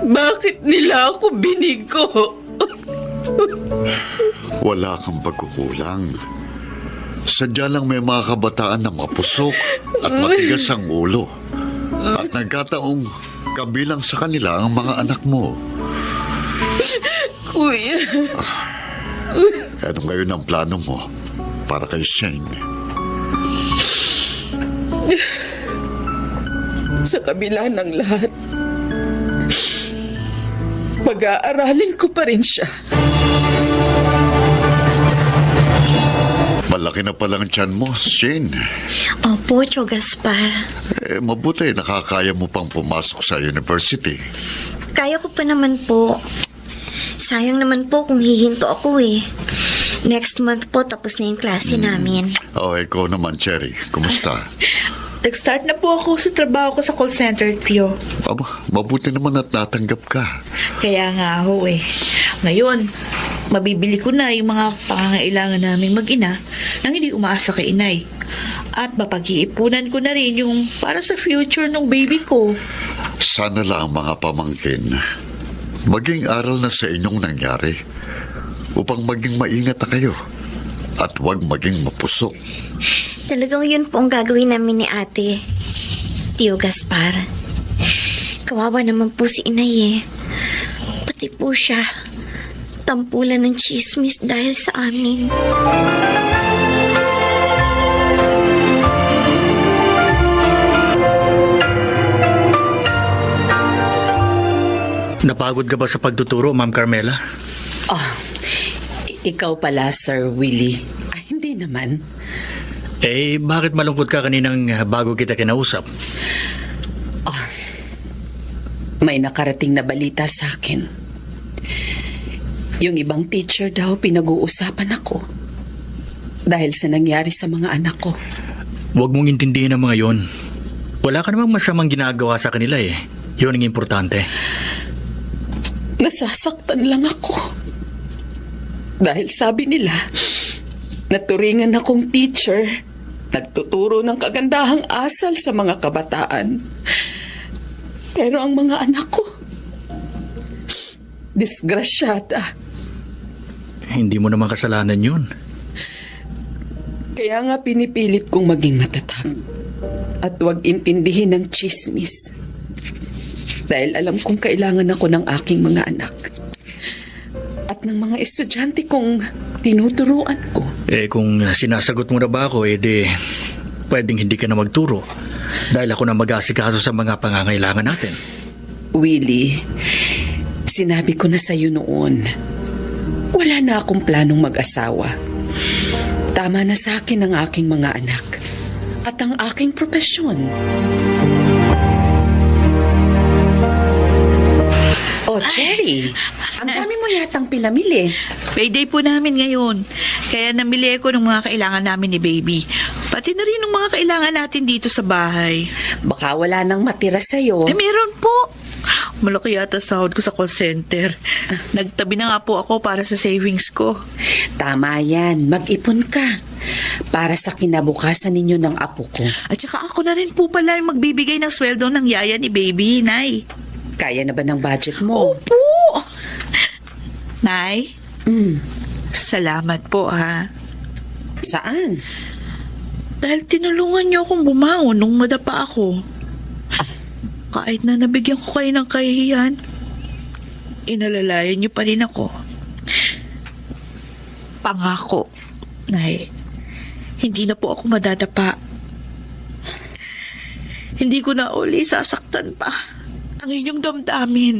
Bakit nila ako binigo? Wala kang pagkukulang. Sadya lang may mga kabataan na mapusok at matigas ang ulo. At nagkataong kabilang sa kanila ang mga anak mo. Kuya, Ano ngayon ang plano mo para kay Shane? sa kabila ng lahat, pag-aaralin ko pa rin siya. Malaki na palang tiyan mo, Shane. Opo, Tio Gaspar. Mabuti nakakaya mo pang pumasok sa university. Kaya ko pa naman po. Sayang naman po kung hihinto ako eh. Next month po tapos na yung klase namin. Ikaw naman, Cherry. Kumusta? Nag-start na po ako sa trabaho ko sa call center, Tio. Mabuti naman at natanggap ka. Kaya nga ho eh. Ngayon, mabibili ko na yung mga pangangailangan naming mag-ina nang hindi umaasa kay inay. At mapag-iipunan ko na rin yung para sa future ng baby ko. Sana lang mga pamangkin, maging aral na sa inyong nangyari upang maging maingat na kayo at huwag maging mapusok. Talagang yun po ang gagawin namin ni ate, Tio Gaspar. Kawawa naman po si inay eh. Pati po siya, tampulan ng chismis dahil sa amin. Napagod ka ba sa pagtuturo, Ma'am Carmela? Ikaw pala, Sir Willie. Ay, hindi naman. Bakit malungkot ka kaninang bago kita kinausap? May nakarating na balita sa akin. Yung ibang teacher daw pinag-uusapan ako dahil sa nangyari sa mga anak ko. Huwag mong intindihin ang mga yon. Wala ka namang masamang ginagawa sa kanila eh. Yun ang importante. Nasasaktan lang ako. Dahil sabi nila, naturingan akong teacher, nagtuturo ng kagandahang asal sa mga kabataan. Pero ang mga anak ko, disgrasyada. Hindi mo naman kasalanan yun. Kaya nga pinipilit kong maging matatag at huwag intindihin ng chismis. Dahil alam kong kailangan ako ng aking mga anak at ng mga estudyante kong tinuturuan ko. Kung sinasagot mo na ba ako, pwedeng hindi ka na magturo dahil ako na mag-asikaso sa mga pangangailangan natin. Willie, sinabi ko na sa'yo noon, wala na akong planong mag-asawa. Tama na sa akin ang aking mga anak at ang aking propesyon. Cherry, ang dami mo yatang pinamili. Payday po namin ngayon. Kaya namili ako ng mga kailangan namin ni baby. Pati na rin ng mga kailangan natin dito sa bahay. Baka wala nang matira sa'yo. Meron po. Malaki yata sahod ko sa call center. Nagtabi na nga po ako para sa savings ko. Tama yan. Mag-ipon ka. Para sa kinabukasan ninyo ng apo ko. At saka ako na rin po pala yung magbibigay ng sweldo ng yaya ni baby, Nay. Kaya na ba ng budget mo? Opo. Nay, Mm. salamat po ha. Saan? Dahil tinulungan niyo akong bumangon nung madapa ako. Kahit na nabigyan ko kayo ng kahihiyan, inalalayan niyo pa rin ako. Pangako, Nay, hindi na po ako madadapa. Hindi ko na uli sasaktan pa ang inyong damdamin.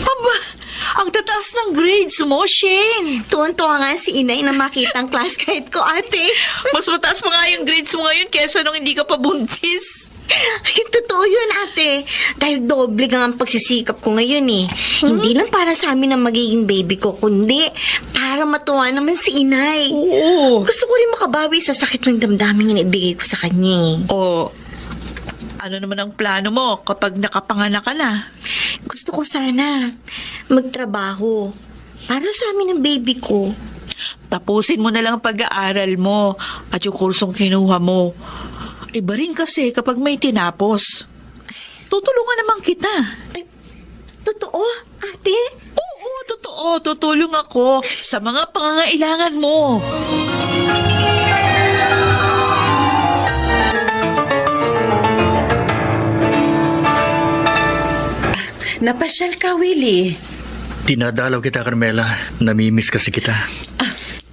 Aba, ang tataas ng grades mo, Shane. Tuwan-tuwa nga si inay na makita ang class guide ko, ate. Mas mataas pa nga yung grades mo ngayon kesa nung hindi ka pa buntis. Ay, totoo yun, ate. Dahil doble nga ang pagsisikap ko ngayon eh. Hindi lang para sa amin ang magiging baby ko, kundi para matuwa naman si inay. Oo. Gusto ko rin makabawi sa sakit ng damdamin na ibigay ko sa kanya eh. O, ano naman ang plano mo kapag nakapanganak ka na? Gusto ko sana magtrabaho para sa amin ng baby ko. Tapusin mo na lang ang pag-aaral mo at yung kursong kinuha mo. Iba rin kasi kapag may tinapos. Tutulungan naman kita. Ay, totoo, ate? Oo, totoo. Tutulong ako sa mga pangangailangan mo. Napasyal ka, Willie. Dinadalaw kita, Carmela. Namimiss kasi kita.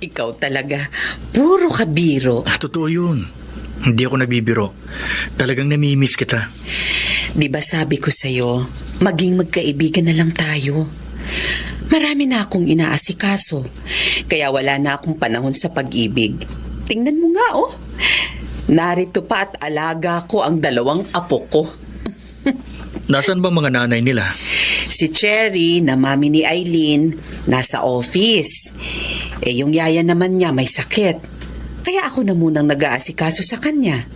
Ikaw talaga. Puro kabiro. Totoo yun. Hindi ako nagbibiro. Talagang namimiss kita. Di ba sabi ko sa'yo, maging magkaibigan na lang tayo. Marami na akong inaasikaso. Kaya wala na akong panahon sa pag-ibig. Tingnan mo nga, oh. Narito pa at alaga ko ang 2 apo ko. Nasaan ba mga nanay nila? Si Cherry, na mami ni Eileen, nasa office. Yung yaya naman niya may sakit. Kaya ako na munang nag-aasikaso sa kanya.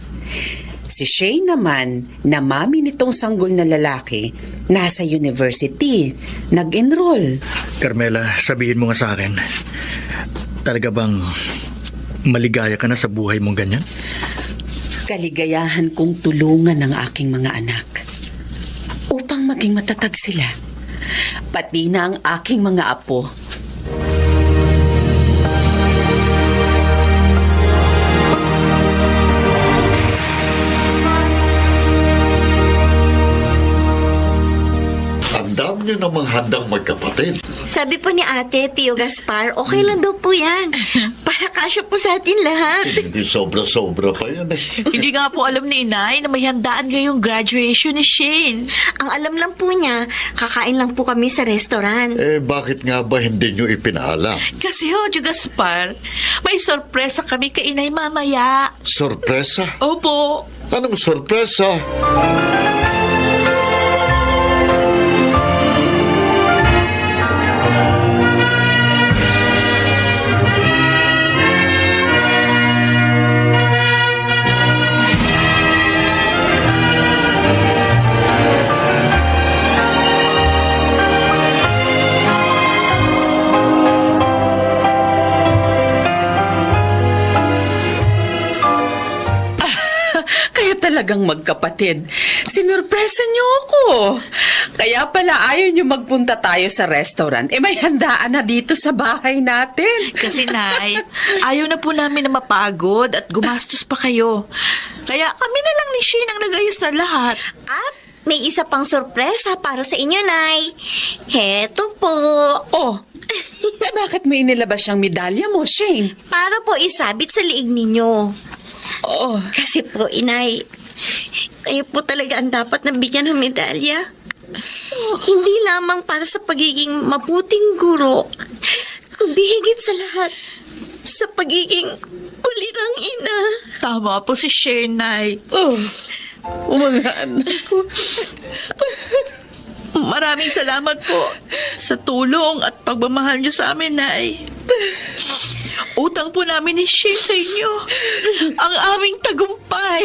Si Shane naman, na mami nitong sanggol na lalaki, nasa university, nag-enroll. Carmela, sabihin mo nga sa akin, talaga bang maligaya ka na sa buhay mong ganyan? Kaligayahan kong tulungan ng aking mga anak upang maging matatag sila. Pati na ang aking mga apo. Ang dami niyo namang handang magkapatid. Sabi po ni ate, Tio Gaspar, okay lang daw po yan. Para kasya po sa atin lahat. Hindi sobra-sobra pa yan eh. Hindi nga po alam ni Inay na may handaan ngayong graduation ni Shane. Ang alam lang po niya, kakain lang po kami sa restaurant. Bakit nga ba hindi niyo ipinaalam? Kasi Tio Gaspar, may sorpresa kami kay Inay mamaya. Sorpresa? Opo. Anong sorpresa? Talagang magkapatid. Sinurpresa niyo ako. Kaya pala ayaw niyo magpunta tayo sa restaurant. May handaan na dito sa bahay natin. Kasi Nay, ayaw na po namin na mapagod at gumastos pa kayo. Kaya kami na lang ni Shane ang nag-ayos na lahat. At may isa pang sorpresa para sa inyo, Nay. Heto po. Oh, bakit mo inilabas yung medalya mo, Shane? Para po isabit sa liig ninyo. Oh, Kasi po, Inay, kayo po talaga ang dapat nabigyan ng medalya. Hindi lamang para sa pagiging mabuting guro, kundi higit sa lahat, sa pagiging ulirang ina. Tama po si Shane, Nay. mga anak ko. Maraming salamat po sa tulong at pagmamahal niyo sa amin, Nay. Utang po namin ni Shane sa inyo ang aming tagumpay.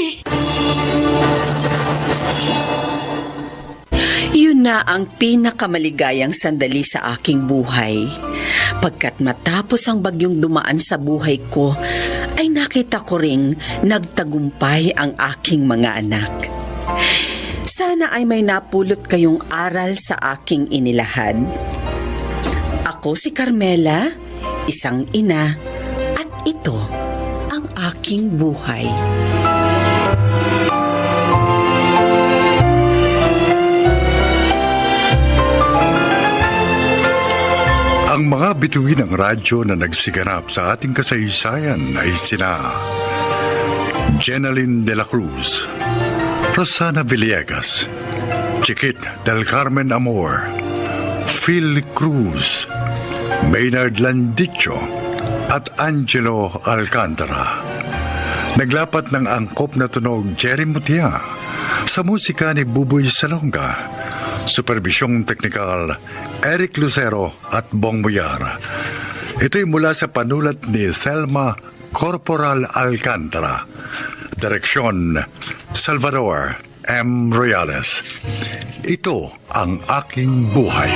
Yun na ang pinakamaligayang sandali sa aking buhay. Pagkat matapos ang bagyong dumaan sa buhay ko, ay nakita ko ring nagtagumpay ang aking mga anak. Sana ay may napulot kayong aral sa aking inilahad. Ako si Carmela, isang ina, at ito ang aking buhay. Ang mga bituin ng radyo na nagsiganap sa ating kasaysayan ay sina Jenaline de la Cruz, Rosana Villegas, Chiquit del Carmen Amor, Phil Cruz, Maynard Landicho, at Angelo Alcantara. Naglapat ng angkop na tunog Jerry Mutia sa musika ni Buboy Salonga. Supervisyong teknikal Eric Lucero at Bong Muyar. Ito'y mula sa panulat ni Thelma Corporal Alcantara. Direksyon Salvador M. Royales. Ito ang aking buhay.